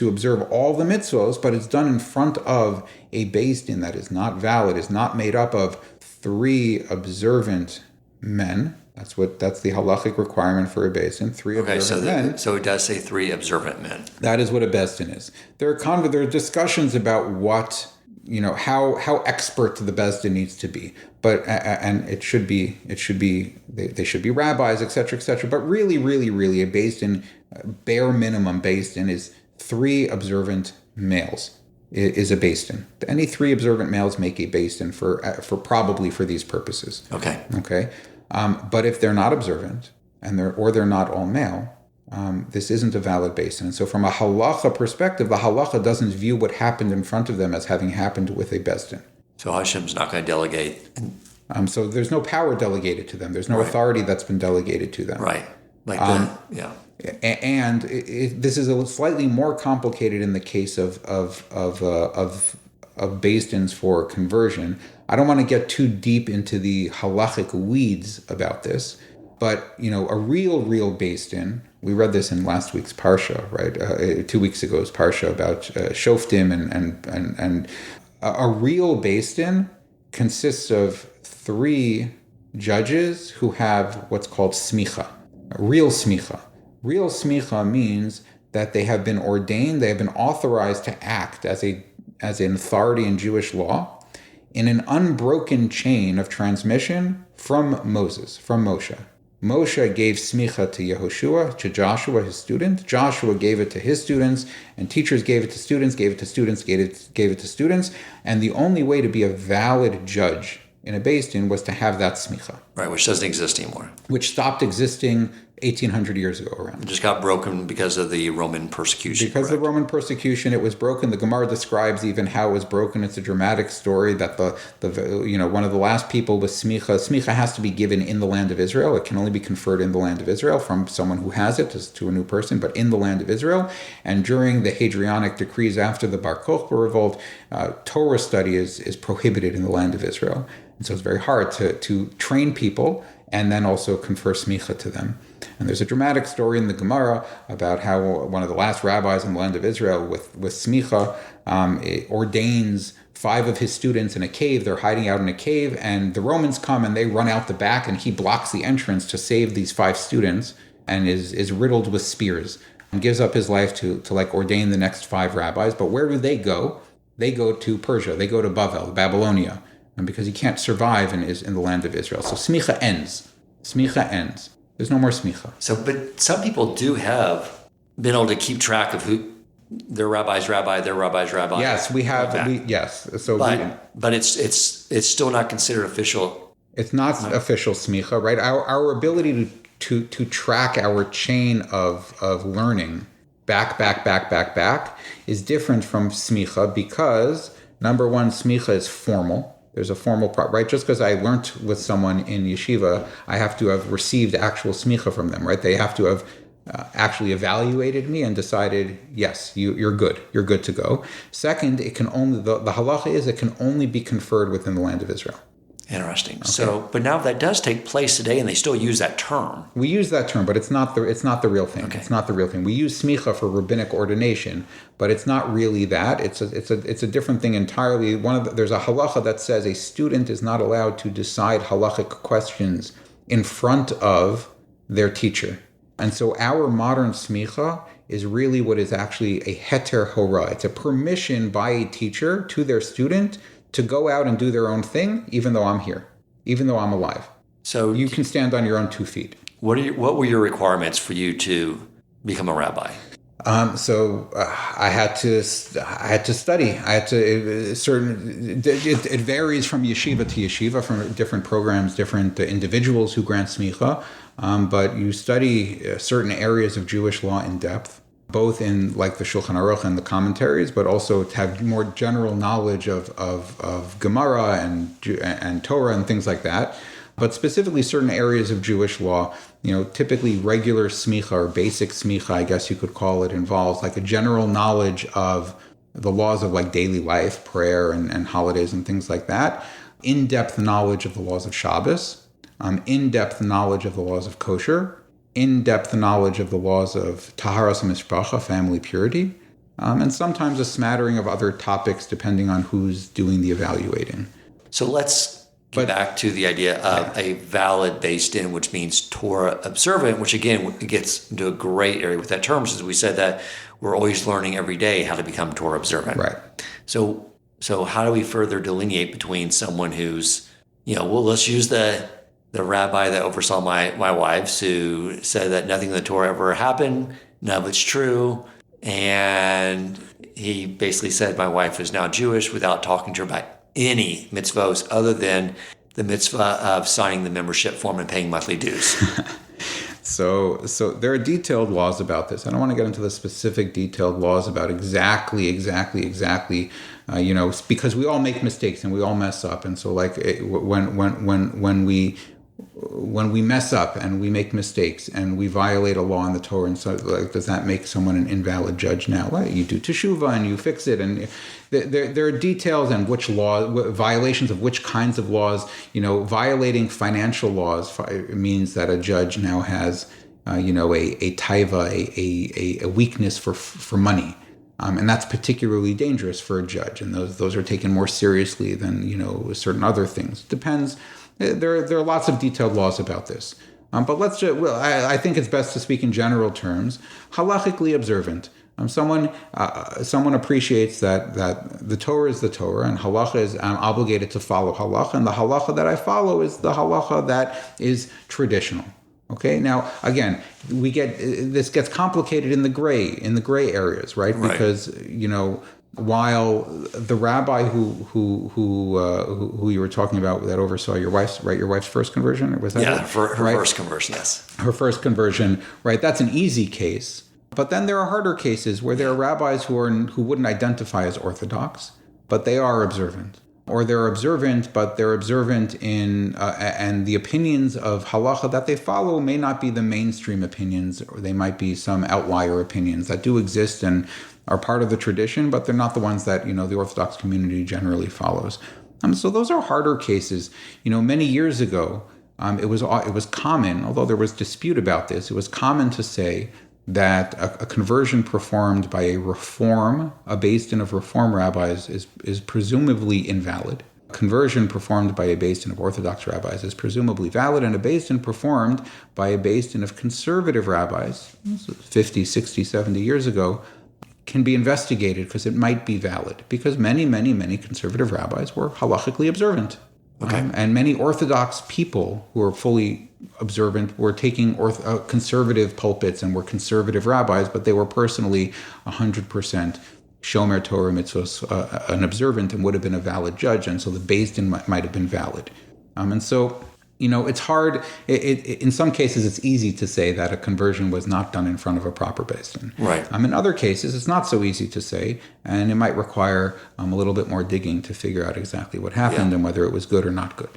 observe all the mitzvos, but it's done in front of a beis din that is not valid, is not made up of 3 observant men. That's the halachic requirement for a beis din, 3 observant men. So it does say 3 observant men. That is what a beis din is. There are discussions about what, how expert the beis din needs to be, but and they should be rabbis, etc. But really, a beis din, bare minimum beis din is 3 observant males. Is a beis din. Any 3 observant males make a beis din for probably for these purposes. Okay. But if they're not observant and they're not all male, this isn't a valid beis din. And so from a halacha perspective, the halacha doesn't view what happened in front of them as having happened with a beis din. So Hashem's not going to delegate. So there's no power delegated to them. There's no authority that's been delegated to them. Right. Yeah. And this is a slightly more complicated in the case of beis dins for conversion. I don't want to get too deep into the halachic weeds about this, but a real beis din. We read this in last week's parsha, right? 2 weeks ago's parsha about shoftim and a real beis din consists of 3 judges who have what's called smicha, real smicha. Real smicha means that they have been ordained, they have been authorized to act as an authority in Jewish law in an unbroken chain of transmission from Moshe. Moshe gave smicha to Yehoshua, to Joshua, his student. Joshua gave it to his students, and teachers gave it to students, gave it to students, gave it to students. And the only way to be a valid judge in a beis din was to have that smicha. Right, which doesn't exist anymore. Which stopped existing 1,800 years ago around. It just got broken because of the Roman persecution. Because of the Roman persecution, it was broken. The Gemara describes even how it was broken. It's a dramatic story that one of the last people was smicha. Smicha has to be given in the land of Israel. It can only be conferred in the land of Israel from someone who has it to a new person, but in the land of Israel. And during the Hadrianic decrees after the Bar Kokhba revolt, Torah study is prohibited in the land of Israel. And so it's very hard to train people and then also confer smicha to them. And there's a dramatic story in the Gemara about how one of the last rabbis in the land of Israel with smicha ordains 5 of his students in a cave. They're hiding out in a cave, and the Romans come and they run out the back, and he blocks the entrance to save these 5 students and is riddled with spears and gives up his life to ordain the next 5 rabbis. But where do they go? They go to Persia. They go to Babylonia. And because he can't survive in the land of Israel. So smicha ends. Smicha ends. There's no more smicha. So, but some people do have been able to keep track of who their rabbi's rabbi, their rabbi's rabbi. Yes, we have. Yes. So, but it's still not considered official. It's not official smicha, right? Our ability to track our chain of learning back is different from smicha because number one, smicha is formal. There's a formal right? Just because I learned with someone in yeshiva, I have to have received actual smicha from them, right? They have to have actually evaluated me and decided, yes, you're good. You're good to go. Second, it can only the halacha is it can only be conferred within the land of Israel. Interesting. Okay. So, but now that does take place today, and they still use that term. We use that term, but it's not the real thing. Okay. It's not the real thing. We use smicha for rabbinic ordination, but it's not really that. It's a different thing entirely. There's a halacha that says a student is not allowed to decide halachic questions in front of their teacher, and so our modern smicha is really what is actually a heter hora. It's a permission by a teacher to their student to go out and do their own thing, even though I'm here, even though I'm alive. So you can stand on your own 2 feet. What were your requirements for you to become a rabbi? I had to study. It varies from yeshiva to yeshiva, from different programs, different individuals who grant smicha. But you study certain areas of Jewish law in depth, both in like the Shulchan Aruch and the commentaries, but also to have more general knowledge of Gemara and Torah and things like that. But specifically certain areas of Jewish law, typically regular smicha or basic smicha, I guess you could call it, involves like a general knowledge of the laws of like daily life, prayer and holidays and things like that. In-depth knowledge of the laws of Shabbos, in-depth knowledge of the laws of kosher, in-depth knowledge of the laws of taharas mishpacha, family purity, and sometimes a smattering of other topics depending on who's doing the evaluating. So let's get back to the idea of a valid based in, which means Torah observant, which again gets into a gray area with that term, since we said that we're always learning every day how to become Torah observant. Right. So how do we further delineate between someone who's, let's use the rabbi that oversaw my wives, who said that nothing in the Torah ever happened, none of it's true, and he basically said my wife is now Jewish without talking to her about any mitzvos other than the mitzvah of signing the membership form and paying monthly dues. So there are detailed laws about this. I don't want to get into the specific detailed laws about exactly, because we all make mistakes and we all mess up. And so like when we mess up and we make mistakes and we violate a law in the Torah, and so like, does that make someone an invalid judge now? Well, you do teshuvah and you fix it, and there are details on which law, violations of which kinds of laws. Violating financial laws means that a judge now has, a taiva, a weakness for money. And that's particularly dangerous for a judge, and those are taken more seriously than certain other things. Depends. There are lots of detailed laws about this, but I think it's best to speak in general terms. Halachically observant. Someone appreciates that the Torah is the Torah, and halacha is I'm obligated to follow halacha, and the halacha that I follow is the halacha that is traditional. Okay. Now, again, this gets complicated in the gray areas, right? Because while the rabbi who you were talking about that oversaw your wife's first conversion, or was that her first conversion, yes. Her first conversion, right? That's an easy case. But then there are harder cases where there are rabbis who wouldn't identify as Orthodox, but they are observant. Or they're observant, but they're observant in, and the opinions of halacha that they follow may not be the mainstream opinions, or they might be some outlier opinions that do exist and are part of the tradition, but they're not the ones that, the Orthodox community generally follows. So those are harder cases. Many years ago, it was common, although there was dispute about this, it was common to say that a conversion performed by a beis din of reform rabbis is presumably invalid. A conversion performed by a beis din of Orthodox rabbis is presumably valid, and a beis din performed by a beis din of conservative rabbis 50, 60, 70 years ago can be investigated because it might be valid, because many, many, many conservative rabbis were halachically observant. Okay. And many Orthodox people who are fully observant were taking conservative pulpits and were conservative rabbis, but they were personally 100% shomer Torah mitzvos, an observant, and would have been a valid judge, and so the beis din might have been valid. And so, it's hard. In some cases, it's easy to say that a conversion was not done in front of a proper beis din. Right. In other cases, it's not so easy to say, and it might require a little bit more digging to figure out exactly what happened and whether it was good or not good.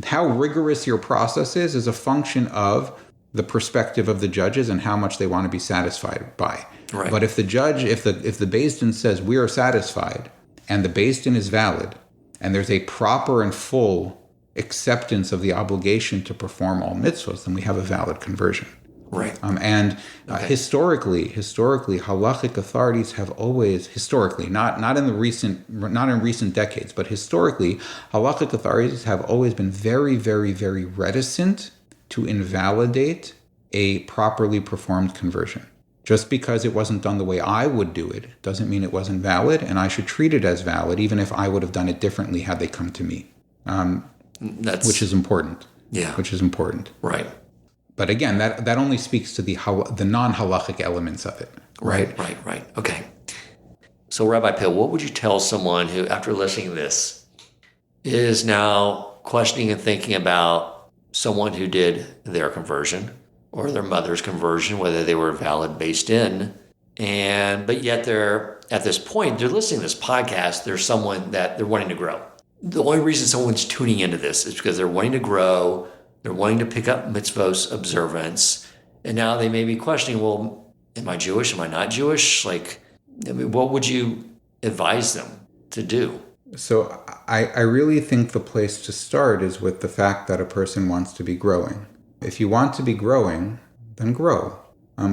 How rigorous your process is a function of the perspective of the judges and how much they want to be satisfied by. Right. But if the judge, if the beis din says we are satisfied and the beis din is valid, and there's a proper and full acceptance of the obligation to perform all mitzvos, then we have a valid conversion. Right. Historically, halachic authorities have always, not in recent decades, but historically, halachic authorities have always been very, very, very reticent to invalidate a properly performed conversion. Just because it wasn't done the way I would do it doesn't mean it wasn't valid, and I should treat it as valid, even if I would have done it differently had they come to me. Which is important. Yeah. Which is important. Right. But again, that only speaks to the non-halachic elements of it. Right. Okay. So, Rabbi Pill, what would you tell someone who, after listening to this, is now questioning and thinking about someone who did their conversion or their mother's conversion, whether they were valid beis din, but yet they're at this point, they're listening to this podcast, there's someone that they're wanting to grow. The only reason someone's tuning into this is because they're wanting to grow, they're wanting to pick up mitzvos observance, and now they may be questioning, well, am I Jewish? Am I not Jewish? What would you advise them to do? So I really think the place to start is with the fact that a person wants to be growing. If you want to be growing, then grow.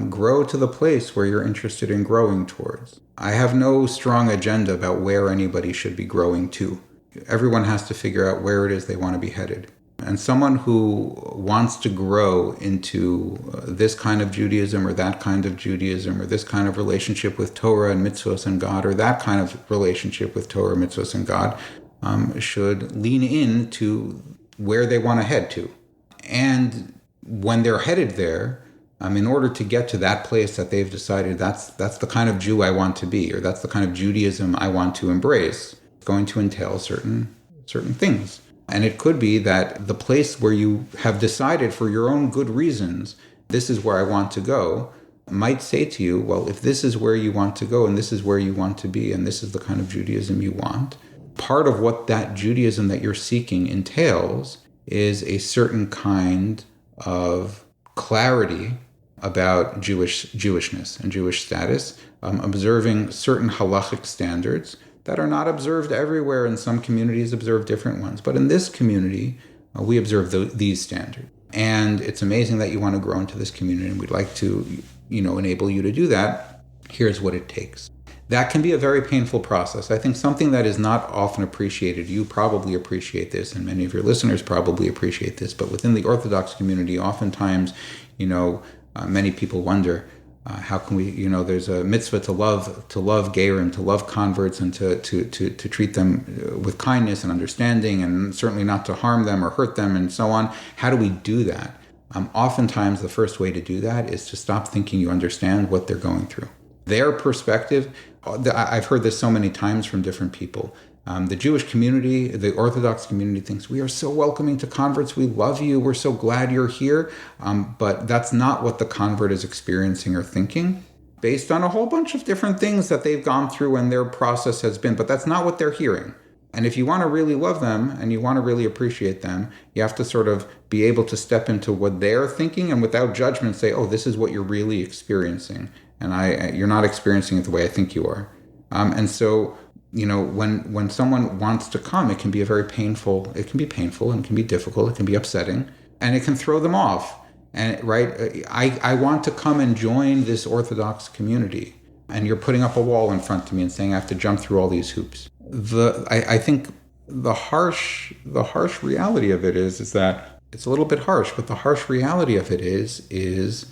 Grow to the place where you're interested in growing towards. I have no strong agenda about where anybody should be growing to. Everyone has to figure out where it is they want to be headed. And someone who wants to grow into this kind of Judaism or that kind of Judaism or this kind of relationship with Torah and mitzvos and God or that kind of relationship with Torah, mitzvos, and God should lean into where they want to head to. And when they're headed there, in order to get to that place that they've decided that's the kind of Jew I want to be, or that's the kind of Judaism I want to embrace, it's going to entail certain things. And it could be that the place where you have decided for your own good reasons, this is where I want to go, might say to you, well, if this is where you want to go and this is where you want to be and this is the kind of Judaism you want, part of what that Judaism that you're seeking entails is a certain kind of clarity about Jewishness and Jewish status, observing certain halachic standards that are not observed everywhere. In some communities observe different ones. But in this community, we observe these standards. And it's amazing that you want to grow into this community, and we'd like to, enable you to do that. Here's what it takes. That can be a very painful process. I think something that is not often appreciated, you probably appreciate this, and many of your listeners probably appreciate this, but within the Orthodox community, oftentimes, many people wonder, how can we, there's a mitzvah to love gerim, to love converts, and to treat them with kindness and understanding, and certainly not to harm them or hurt them, and so on. How do we do that? Oftentimes, the first way to do that is to stop thinking you understand what they're going through. Their perspective, I've heard this so many times from different people. The Jewish community, the Orthodox community thinks, we are so welcoming to converts. We love you. We're so glad you're here. But that's not what the convert is experiencing or thinking, based on a whole bunch of different things that they've gone through and their process has been. But that's not what they're hearing. And if you want to really love them and you want to really appreciate them, you have to sort of be able to step into what they're thinking and without judgment say, oh, this is what you're really experiencing. And you're not experiencing it the way I think you are. And so, when someone wants to come, it can be painful and it can be difficult, it can be upsetting, and it can throw them off. And right, I want to come and join this Orthodox community, and you're putting up a wall in front of me and saying I have to jump through all these hoops. I think the harsh reality of it is that it's a little bit harsh, but the harsh reality of it is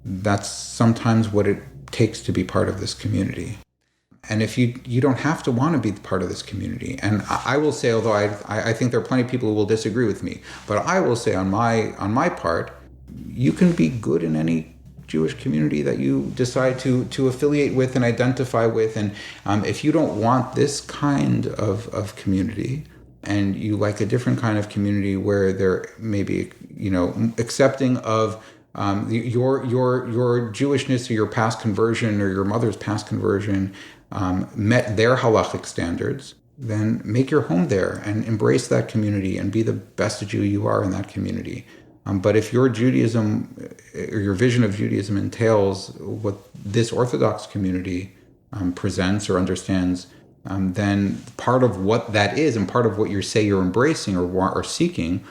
that's sometimes what it takes to be part of this community. And if you don't have to want to be part of this community, and I will say, although I think there are plenty of people who will disagree with me, but I will say on my part, you can be good in any Jewish community that you decide to affiliate with and identify with. And if you don't want this kind of community, and you like a different kind of community where they're maybe accepting of your Jewishness or your past conversion or your mother's past conversion met their halachic standards, then make your home there and embrace that community and be the best Jew you are in that community. But if your Judaism or your vision of Judaism entails what this Orthodox community presents or understands, then part of what that is and part of what you say you're embracing or seeking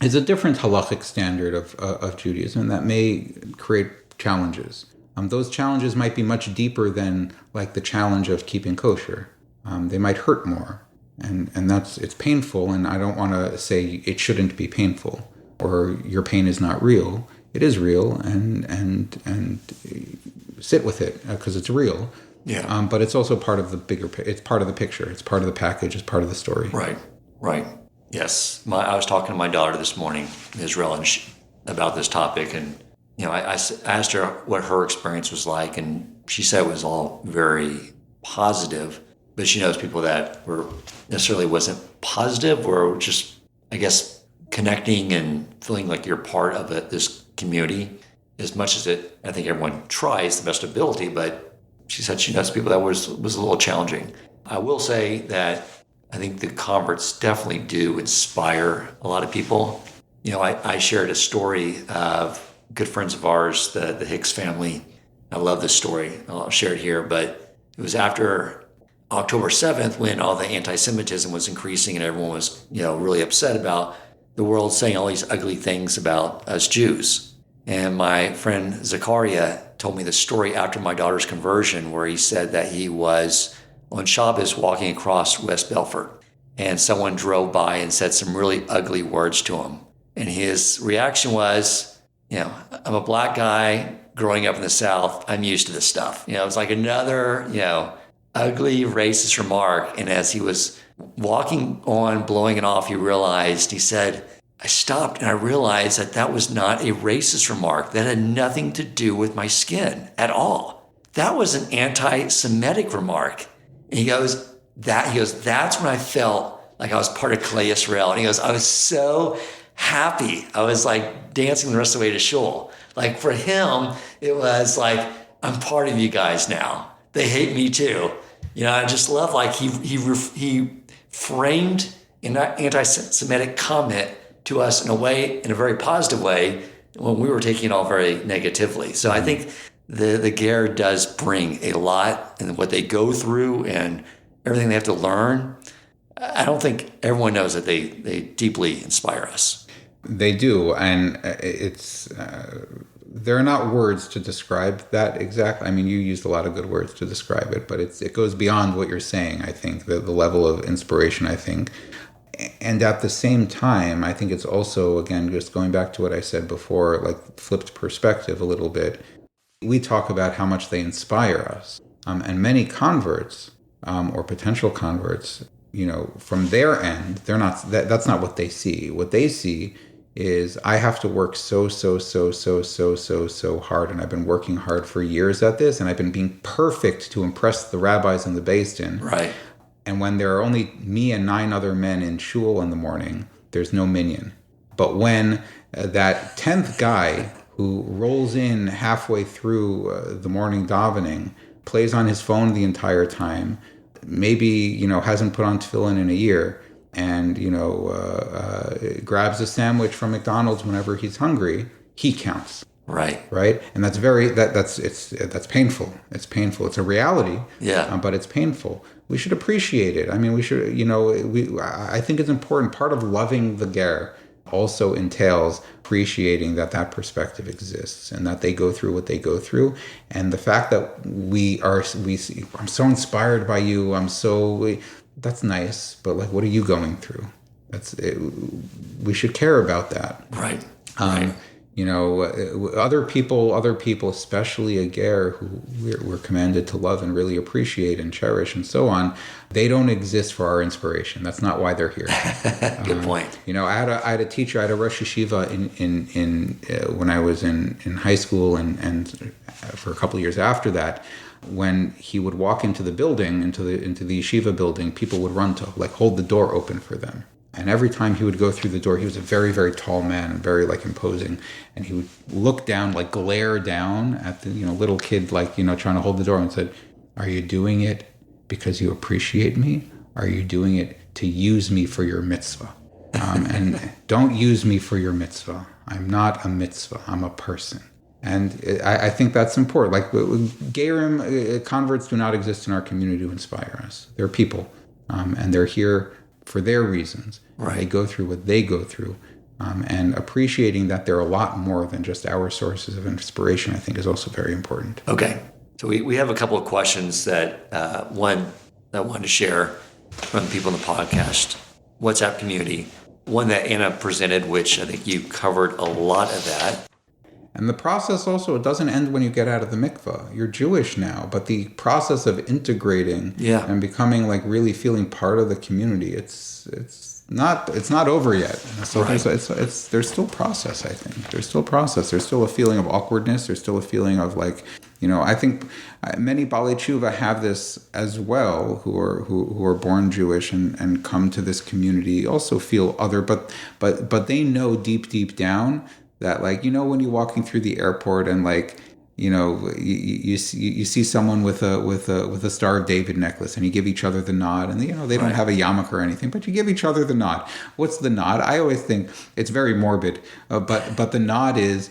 is a different halachic standard of Judaism that may create challenges. Those challenges might be much deeper than like the challenge of keeping kosher. They might hurt more, and it's painful. And I don't want to say it shouldn't be painful or your pain is not real. It is real, and sit with it because it's real. Yeah. But it's also part of the bigger. It's part of the picture. It's part of the package. It's part of the story. Right. Yes. I was talking to my daughter this morning in Israel about this topic, and I asked her what her experience was like, and she said it was all very positive, but she knows people that were necessarily wasn't positive or just, I guess, connecting and feeling like you're part of this community as much as I think everyone tries the best ability, but she said she knows people that was a little challenging. I will say that I think the converts definitely do inspire a lot of people. I shared a story of good friends of ours, the Hicks family. I love this story. I'll share it here, but it was after October 7th when all the anti-Semitism was increasing and everyone was, really upset about the world saying all these ugly things about us Jews. And my friend Zachariah told me the story after my daughter's conversion where he said that he was on Shabbos walking across West Belfort and someone drove by and said some really ugly words to him. And his reaction was, I'm a black guy growing up in the South. I'm used to this stuff. It was like another, ugly racist remark. And as he was walking on, blowing it off, he said, I stopped and I realized that was not a racist remark. That had nothing to do with my skin at all. That was an anti-Semitic remark. And he goes, that's when I felt like I was part of Klei Yisrael. And he goes, I was so happy. I was like dancing the rest of the way to shul. Like for him, it was like, I'm part of you guys now. They hate me too. I just love like he framed an anti-Semitic comment to us in a very positive way when we were taking it all very negatively. So I think the Ger does bring a lot in what they go through and everything they have to learn. I don't think everyone knows that they deeply inspire us. They do, and it's there are not words to describe that exactly. I mean, you used a lot of good words to describe it, but it goes beyond what you're saying. I think the level of inspiration. I think, and at the same time, I think it's also, again, just going back to what I said before, like flipped perspective a little bit. We talk about how much they inspire us, and many converts or potential converts, from their end, they're not. That's not what they see. What they see is I have to work so hard, and I've been working hard for years at this, and I've been being perfect to impress the rabbis and the beis din. Right. And when there are only me and 9 other men in shul in the morning, there's no minyan. But when that 10th guy who rolls in halfway through the morning davening, plays on his phone the entire time, maybe, hasn't put on tefillin in a year, and, grabs a sandwich from McDonald's whenever he's hungry, he counts. Right. Right. And that's that's painful. It's painful. It's a reality. Yeah. But it's painful. We should appreciate it. I mean, we should, I think it's important. Part of loving the ger also entails appreciating that perspective exists and that they go through what they go through. And the fact that I'm so inspired by you. That's nice. But like, what are you going through? We should care about that. Right. Right. Other people, especially a ger who we're commanded to love and really appreciate and cherish and so on, they don't exist for our inspiration. That's not why they're here. Good point. I had a teacher, I had a Rosh Yeshiva in when I was in high school and for a couple of years after that. When he would walk into the building, into the yeshiva building, people would run to hold the door open for them. And every time he would go through the door, he was a very, very tall man and very imposing. And he would look down, glare down at the little kid, trying to hold the door, and said, "Are you doing it because you appreciate me? Are you doing it to use me for your mitzvah? And don't use me for your mitzvah. I'm not a mitzvah. I'm a person." And I think that's important. Gerim, converts do not exist in our community to inspire us. They're people, and they're here for their reasons. Right. They go through what they go through. And appreciating that they're a lot more than just our sources of inspiration, I think, is also very important. Okay. So we have a couple of questions that one that I wanted to share from people in the podcast, WhatsApp community. One that Anna presented, which I think you covered a lot of that. And the process also, it doesn't end when you get out of the mikvah. You're Jewish now, but the process of integrating and becoming really feeling part of the community, it's not over yet. So right. there's still process, I think. There's still process. There's still a feeling of awkwardness. There's still a feeling of I think many Balei Tshuva have this as well, who are born Jewish and come to this community, also feel other, but they know deep down that when you're walking through the airport and you see someone with a Star of David necklace and you give each other the nod, and they don't have a yarmulke or anything, but you give each other the nod. What's the nod? I always think it's very morbid, but the nod is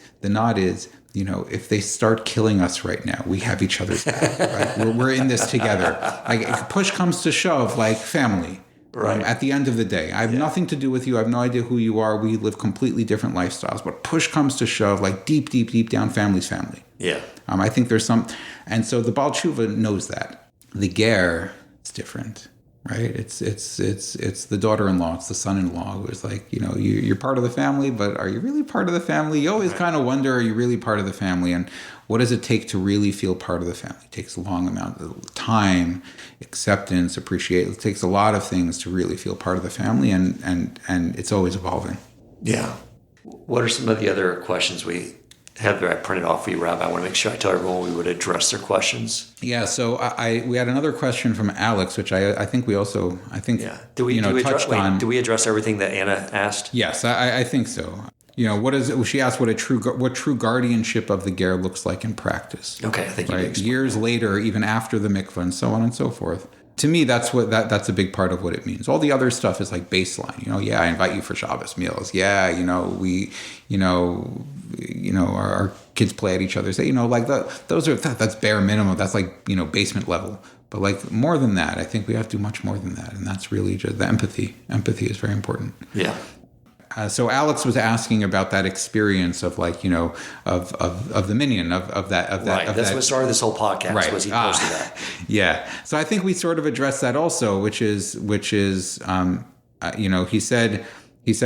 if they start killing us right now, we have each other's back. Right? We're in this together. Push comes to shove, family. Right. At the end of the day, I have nothing to do with you. I have no idea who you are. We live completely different lifestyles. But push comes to shove, deep down, family's family. Yeah. I think there's some, and so the Baal Tshuva knows that. The ger, it's different, right? It's the daughter-in-law, it's the son-in-law who is you're part of the family, but are you really part of the family? You always kind of wonder, are you really part of the family? And what does it take to really feel part of the family? It takes a long amount of time, acceptance, appreciation. It takes a lot of things to really feel part of the family, and it's always evolving. Yeah. What are some of the other questions we have there? I printed off for you, Rabbi. I want to make sure I tell everyone we would address their questions. Yeah. So we had another question from Alex, which I think we also Do we touched on. Do we address everything that Anna asked? Yes, I think so. She asked what true guardianship of the ger looks like in practice. Okay, I think right. Years later, even after the mikvah and so on and so forth. To me, that's a big part of what it means. All the other stuff is baseline. I invite you for Shabbos meals. Yeah, our kids play at each other's. That's bare minimum. That's basement level. But more than that, I think we have to do much more than that, and that's really just the empathy. Empathy is very important. Yeah. So Alex was asking about that experience of of the minyan of that. Right. That's what started this whole podcast. Right. Was he posted that? Yeah. So I think we sort of addressed that also, which is he said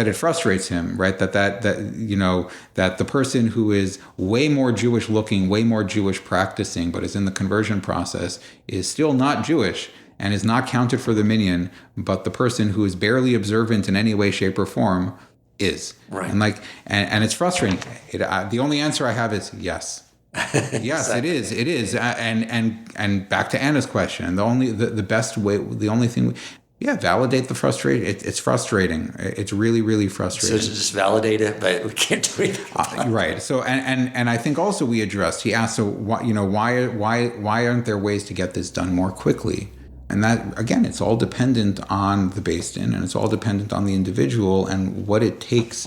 it frustrates him, right? That the person who is way more Jewish looking, way more Jewish practicing, but is in the conversion process is still not Jewish and is not counted for the minyan, but the person who is barely observant in any way, shape, or form is. Right. And it's frustrating. The only answer I have is yes. Yes, exactly. It is. And back to Anna's question, the best way, the only thing, validate the frustration. It's frustrating. It's really, really frustrating. So just validate it, but we can't do anything. Right. So, and I think also we addressed, he asked, so why aren't there ways to get this done more quickly? And that, again, it's all dependent on the beis din, and it's all dependent on the individual and what it takes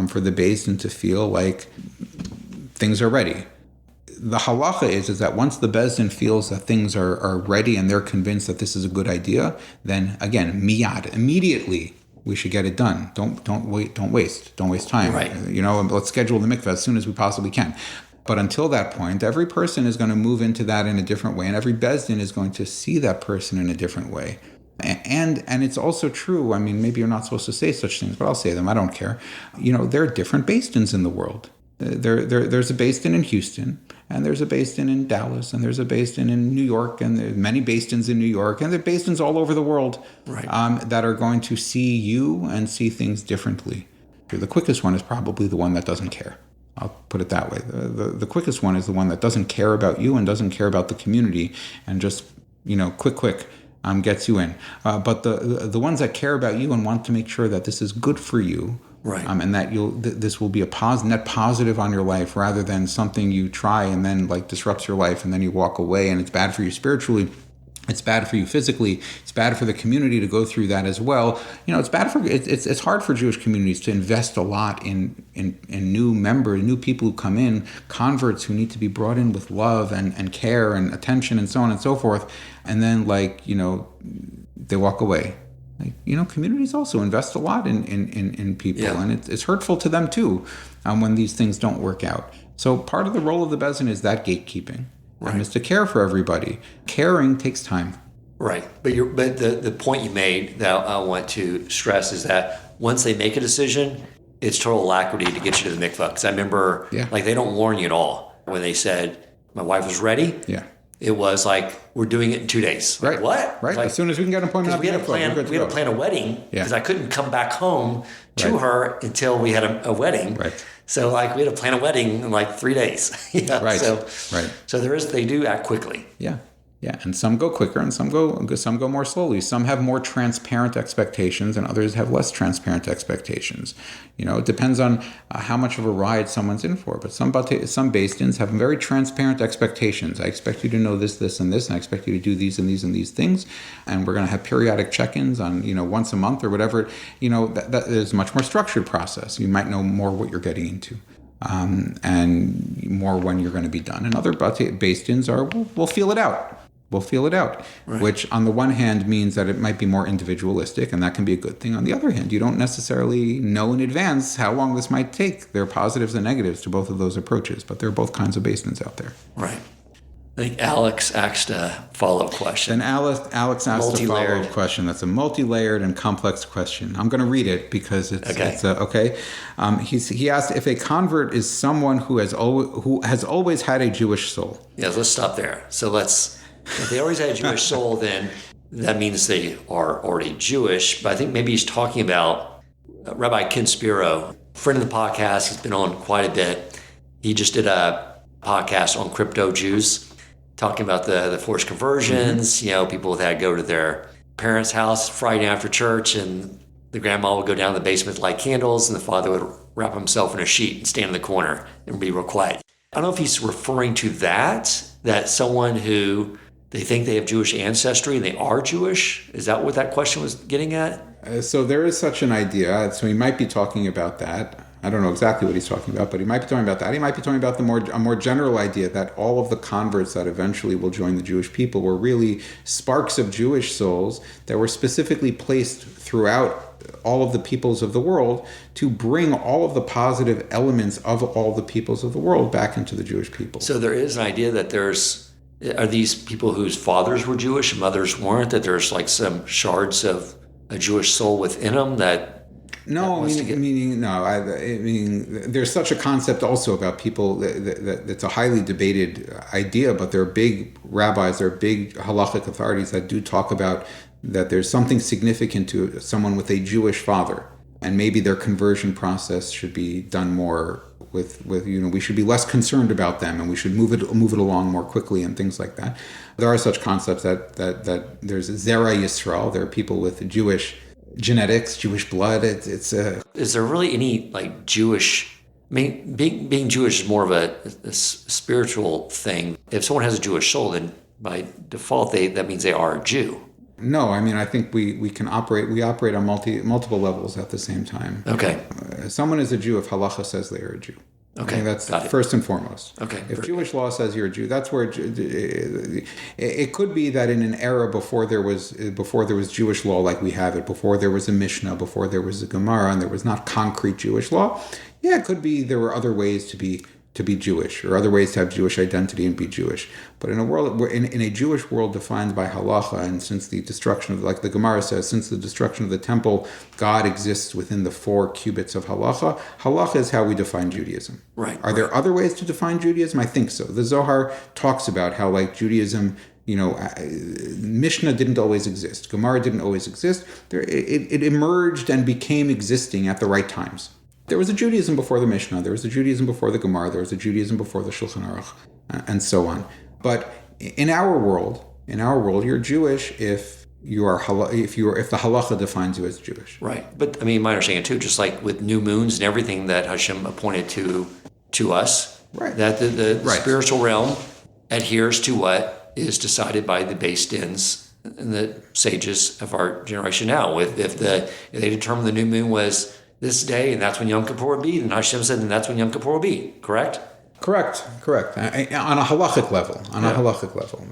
for the beis din to feel like things are ready. The halacha is that once the beis din feels that things are ready and they're convinced that this is a good idea, then again, immediately we should get it done. Don't waste time. Right. Let's schedule the mikveh as soon as we possibly can. But until that point, every person is going to move into that in a different way, and every beis din is going to see that person in a different way. And it's also true. I mean, maybe you're not supposed to say such things, but I'll say them. I don't care. There are different beis dins in the world. There's a beis din in Houston, and there's a beis din in Dallas, and there's a beis din in New York, and there's many beis dins in New York, and there are beis dins all over the world, right, that are going to see you and see things differently. The quickest one is probably the one that doesn't care. I'll put it that way. The quickest one is the one that doesn't care about you and doesn't care about the community, and just quick gets you in. But the ones that care about you and want to make sure that this is good for you, right, and that this will be a net positive on your life, rather than something you try and then disrupts your life and then you walk away and it's bad for you spiritually. It's bad for you physically. It's bad for the community to go through that as well. It's bad for it's hard for Jewish communities to invest a lot in new members, new people who come in, converts who need to be brought in with love and care and attention and so on and so forth. And then they walk away. Communities also invest a lot in people, and it's hurtful to them too when these things don't work out. So part of the role of the beis din is that gatekeeping. Right. And is to care for everybody. Caring takes time. Right. But the point you made that I want to stress is that once they make a decision, it's total alacrity to get you to the mikvah. Because I remember, they don't warn you at all. When they said, my wife was ready, it was we're doing it in 2 days. Right. What? Right. As soon as we can get an appointment, we had to plan a wedding because I couldn't come back home to her until we had a wedding. Right. So we had to plan a wedding in 3 days. Right. So they do act quickly. Yeah. Yeah. And some go quicker and some go more slowly. Some have more transparent expectations and others have less transparent expectations. It depends on how much of a ride someone's in for. But some beis dins have very transparent expectations. I expect you to know this, this, and this, and I expect you to do these and these and these things. And we're going to have periodic check-ins on, once a month or whatever. That is a much more structured process. You might know more what you're getting into. And more when you're going to be done. And other beis dins we'll feel it out. We'll feel it out, right, which on the one hand means that it might be more individualistic, and that can be a good thing. On the other hand, you don't necessarily know in advance how long this might take. There are positives and negatives to both of those approaches, but there are both kinds of beis dins out there. Right. I think Alex asked a follow-up question. Then Alex asked a follow-up question. That's a multi-layered and complex question. I'm going to read it because it's okay. He asked if a convert is someone who has always had a Jewish soul. Yeah, let's stop there. So if they always had a Jewish soul, then that means they are already Jewish. But I think maybe he's talking about Rabbi Ken Spiro, friend of the podcast. He's been on quite a bit. He just did a podcast on crypto Jews, talking about the forced conversions. Mm-hmm. People that go to their parents' house Friday after church, and the grandma would go down to the basement to light candles, and the father would wrap himself in a sheet and stand in the corner and be real quiet. I don't know if he's referring to that someone who they think they have Jewish ancestry and they are Jewish. Is that what that question was getting at? So there is such an idea. So he might be talking about that. I don't know exactly what he's talking about, but he might be talking about that. He might be talking about a more general idea that all of the converts that eventually will join the Jewish people were really sparks of Jewish souls that were specifically placed throughout all of the peoples of the world to bring all of the positive elements of all the peoples of the world back into the Jewish people. So there is an idea that are these people whose fathers were Jewish and mothers weren't, that there's some shards of a Jewish soul within them that... No, there's such a concept also about people that's a highly debated idea, but there are big rabbis, there are big halachic authorities that do talk about that there's something significant to someone with a Jewish father. and maybe their conversion process should be done more with we should be less concerned about them, and we should move it along more quickly and things like that. There are such concepts that there's Zera Yisrael. There are people with Jewish genetics, Jewish blood. Is there really any like Jewish? I mean, being Jewish is more of a spiritual thing. If someone has a Jewish soul, then by default that means they are a Jew. No, I mean, I think we operate on multiple levels at the same time. Okay. Someone is a Jew if halacha says they are a Jew. Okay, that's first and foremost. Okay. If Jewish law says you're a Jew, that's where it could be that in an era before there was Jewish law like we have it, before there was a Mishnah, before there was a Gemara, and there was not concrete Jewish law. Yeah, it could be there were other ways to be Jewish, or other ways to have Jewish identity and be Jewish. But in a world, in a Jewish world defined by halacha, and since the destruction of, like the Gemara says, since the destruction of the temple, God exists within the 4 cubits of halacha. Halacha is how we define Judaism. Right. Are there other ways to define Judaism? I think so. The Zohar talks about how, like, Judaism, Mishnah didn't always exist. Gemara didn't always exist. It emerged and became existing at the right times. There was a Judaism before the Mishnah, there was a Judaism before the Gemara, there was a Judaism before the Shulchan Aruch, and so on. But in our world, you're Jewish if the halacha defines you as Jewish. Right. But I mean, my understanding too, just like with new moons and everything that Hashem appointed to us, right. That the right. spiritual realm adheres to what is decided by the beis dins and the sages of our generation now. If they determined the new moon was this day, and that's when Yom Kippur will be, then Hashem said, and that's when Yom Kippur will be, correct? Correct. On a halachic level.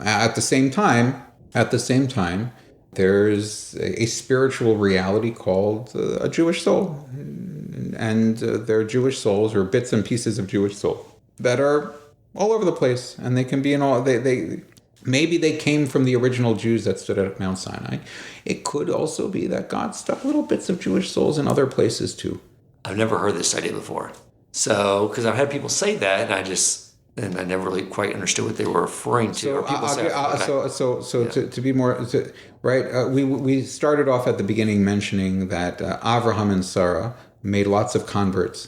At the same time, there's a spiritual reality called a Jewish soul. And there are Jewish souls, or bits and pieces of Jewish soul, that are all over the place. And they can be in all... Maybe they came from the original Jews that stood at Mount Sinai. It could also be that God stuck little bits of Jewish souls in other places too. I've never heard this idea before. So, because I've had people say that, and I never really quite understood what they were referring to. To be more right, we started off at the beginning mentioning that Avraham and Sarah made lots of converts.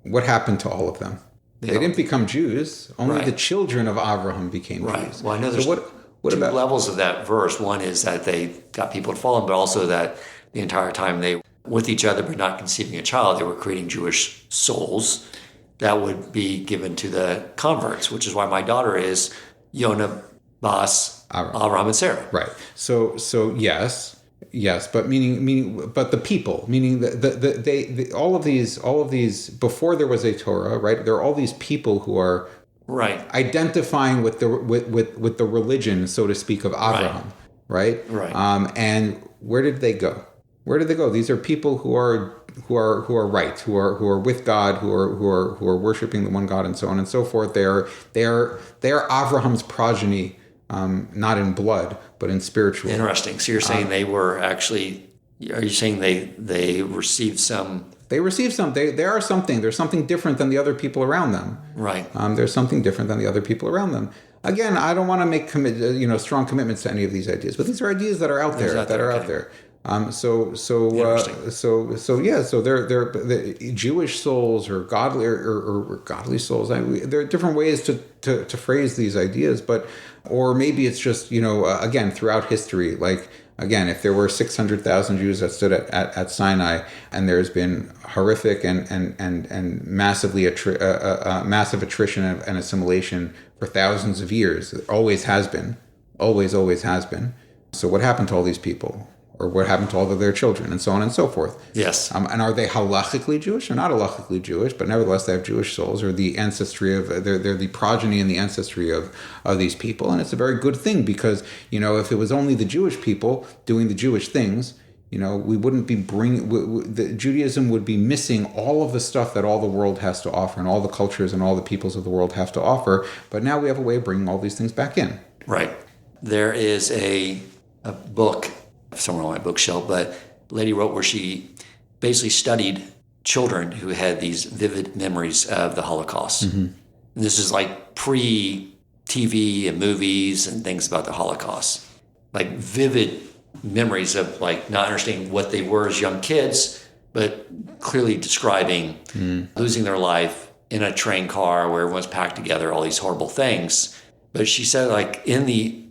What happened to all of them? They didn't become Jews. Only the children of Avraham became Jews. Well, I know there's two levels of that verse. One is that they got people to follow them, but also that the entire time they were with each other but not conceiving a child, they were creating Jewish souls that would be given to the converts, which is why my daughter is Yonah, Bas, Avraham, and Sarah. Right. So yes, but but the people, meaning all of these before there was a Torah, right? There are all these people who are identifying with the religion, so to speak, of Avraham, right? And where did they go? These are people who are right, who are with God, who are worshiping the one God, and so on and so forth. They are Avraham's progeny. Not in blood, but in spiritual. Interesting. So you're saying they were actually? Are you saying they received some? They received some. They are something. There's something different than the other people around them. Right. There's something different than the other people around them. Again, I don't want to make strong commitments to any of these ideas, but these are ideas that are out there. Out there. So they're the Jewish souls or godly or godly souls. There are different ways to phrase these ideas, or maybe it's just again throughout history. Like again, if there were 600,000 Jews that stood at Sinai, and there's been horrific and massive attrition and assimilation for thousands of years, it always has been, always has been. So what happened to all these people? Or what happened to all of their children, and so on and so forth. Yes. And are they halachically Jewish or not halachically Jewish? But nevertheless, they have Jewish souls, or the ancestry of they're the progeny and the ancestry of these people, and it's a very good thing because if it was only the Jewish people doing the Jewish things, we wouldn't be Judaism would be missing all of the stuff that all the world has to offer, and all the cultures and all the peoples of the world have to offer. But now we have a way of bringing all these things back in. Right. There is a book somewhere on my bookshelf, but a lady wrote where she basically studied children who had these vivid memories of the Holocaust. Mm-hmm. And this is like pre-TV and movies and things about the Holocaust. Like vivid memories of like not understanding what they were as young kids, but clearly describing losing their life in a train car where everyone's packed together, all these horrible things. But she said, like,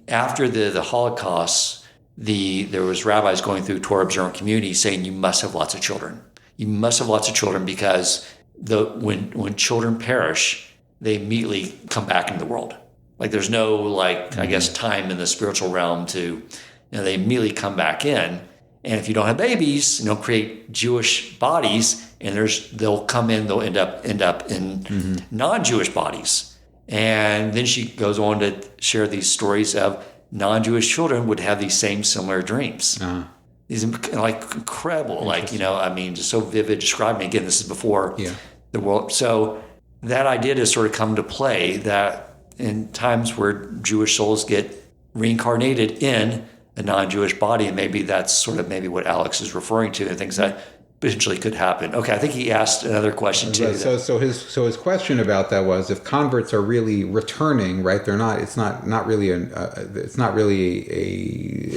after the Holocaust, there was rabbis going through Torah observant communities saying you must have lots of children. You must have lots of children because when children perish, they immediately come back into the world. Like there's no I guess time in the spiritual realm to, they immediately come back in. And if you don't have babies, create Jewish bodies, and they'll come in, they'll end up in non-Jewish bodies. And then she goes on to share these stories of non-Jewish children would have these same similar dreams. These incredible, just so vivid, describing. Again, this is before the world. So that idea has sort of come to play that in times where Jewish souls get reincarnated in a non-Jewish body, and maybe that's sort of maybe what Alex is referring to, and things that potentially could happen. Okay, I think he asked another question too. So his question about that was, if converts are really returning, right? They're not. It's not really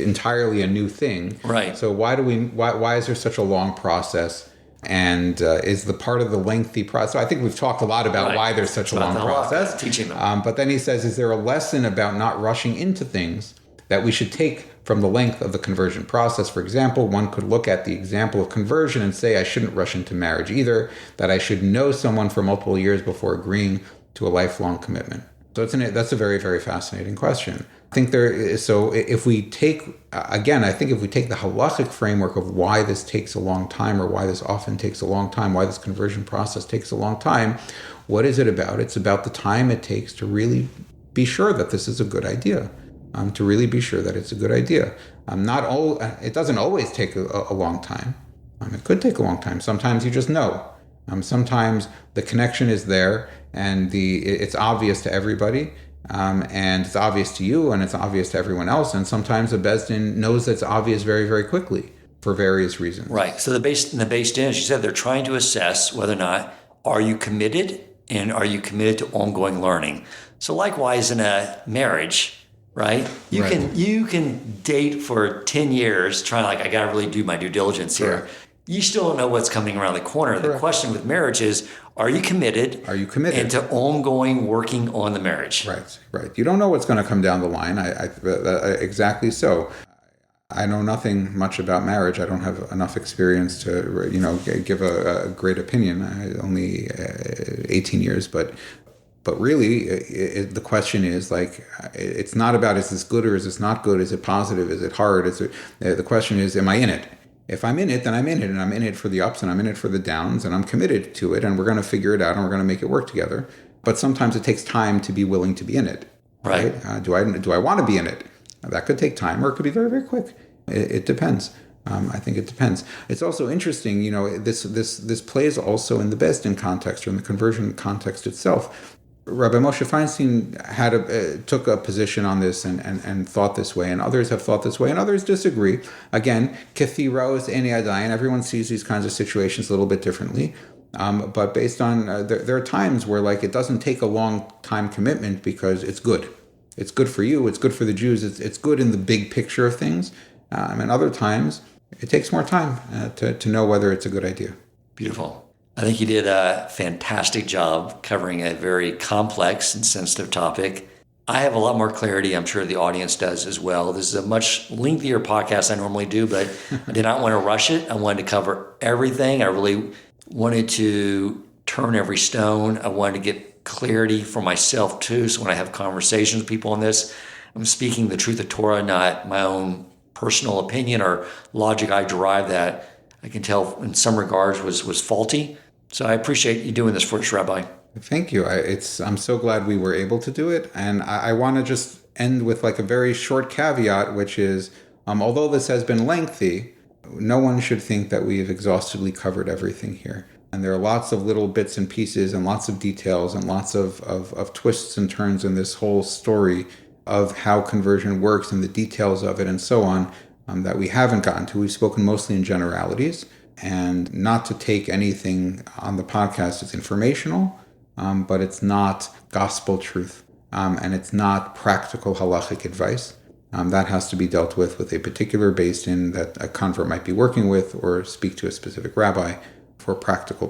entirely a new thing, right? So why is there such a long process? And is the part of the lengthy process? So I think we've talked a lot about why there's such a long process. Teaching them. But then he says, is there a lesson about not rushing into things that we should take from the length of the conversion process? For example, one could look at the example of conversion and say, I shouldn't rush into marriage either, that I should know someone for multiple years before agreeing to a lifelong commitment. So that's a very, very fascinating question. I think if we take the halachic framework of why this takes a long time, or why this often takes a long time, why this conversion process takes a long time, what is it about? It's about the time it takes to really be sure that this is a good idea. To really be sure that it's a good idea. It doesn't always take a long time. It could take a long time. Sometimes you just know. Sometimes the connection is there, and it's obvious to everybody, and it's obvious to you, and it's obvious to everyone else. And sometimes the beis din knows that's obvious very, very quickly for various reasons. Right. So the beis din, as you said, they're trying to assess whether or not are you committed, and are you committed to ongoing learning. So likewise in a marriage. Right? You can date for 10 years trying I got to really do my due diligence here. Correct. You still don't know what's coming around the corner. Correct. The question with marriage is, are you committed? Are you committed? And to ongoing working on the marriage. Right. You don't know what's going to come down the line. Exactly so. I know nothing much about marriage. I don't have enough experience to, give a great opinion. Only 18 years, but really, the question is it's not about is this good or is this not good? Is it positive? Is it hard? The question is, am I in it? If I'm in it, then I'm in it, and I'm in it for the ups and I'm in it for the downs, and I'm committed to it, and we're going to figure it out and we're going to make it work together. But sometimes it takes time to be willing to be in it. Right? Do I want to be in it? That could take time, or it could be very, very quick. It depends. I think it depends. It's also interesting, this plays also in the beis din context, or in the conversion context itself. Rabbi Moshe Feinstein took a position on this and thought this way, and others have thought this way, and others disagree. Again, kethiraos eni adayin, everyone sees these kinds of situations a little bit differently. But based on, there are times where it doesn't take a long time commitment because it's good. It's good for you, it's good for the Jews, it's good in the big picture of things. And other times, it takes more time to know whether it's a good idea. Beautiful. I think you did a fantastic job covering a very complex and sensitive topic. I have a lot more clarity. I'm sure the audience does as well. This is a much lengthier podcast than I normally do, but I did not want to rush it. I wanted to cover everything. I really wanted to turn every stone. I wanted to get clarity for myself too. So when I have conversations with people on this, I'm speaking the truth of Torah, not my own personal opinion or logic I derive that I can tell in some regards was faulty. So I appreciate you doing this for us, Rabbi. Thank you. I'm so glad we were able to do it. And I want to just end with a very short caveat, which is, although this has been lengthy, no one should think that we've exhaustively covered everything here. And there are lots of little bits and pieces and lots of details and lots of twists and turns in this whole story of how conversion works and the details of it and so on that we haven't gotten to. We've spoken mostly in generalities. And not to take anything on the podcast as informational, but it's not gospel truth, and it's not practical halachic advice. that has to be dealt with a particular beis din that a convert might be working with, or speak to a specific rabbi for practical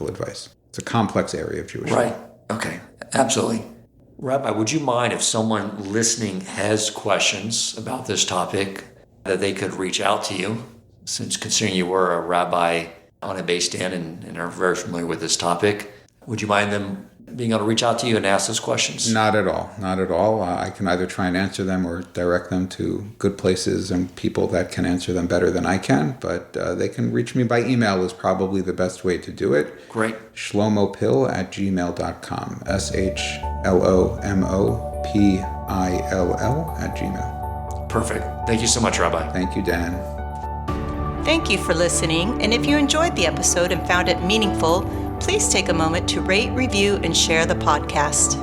advice. It's a complex area of Jewish law. Right. Okay. Absolutely. Rabbi, would you mind if someone listening has questions about this topic that they could reach out to you, since considering you were a rabbi on a beis din and are very familiar with this topic? Would you mind them being able to reach out to you and ask those questions? Not at all. Not at all. I can either try and answer them or direct them to good places and people that can answer them better than I can. But they can reach me by email is probably the best way to do it. Great. shlomopill@gmail.com. shlomopill@gmail. Perfect. Thank you so much, Rabbi. Thank you, Dan. Thank you for listening, and if you enjoyed the episode and found it meaningful, please take a moment to rate, review, and share the podcast.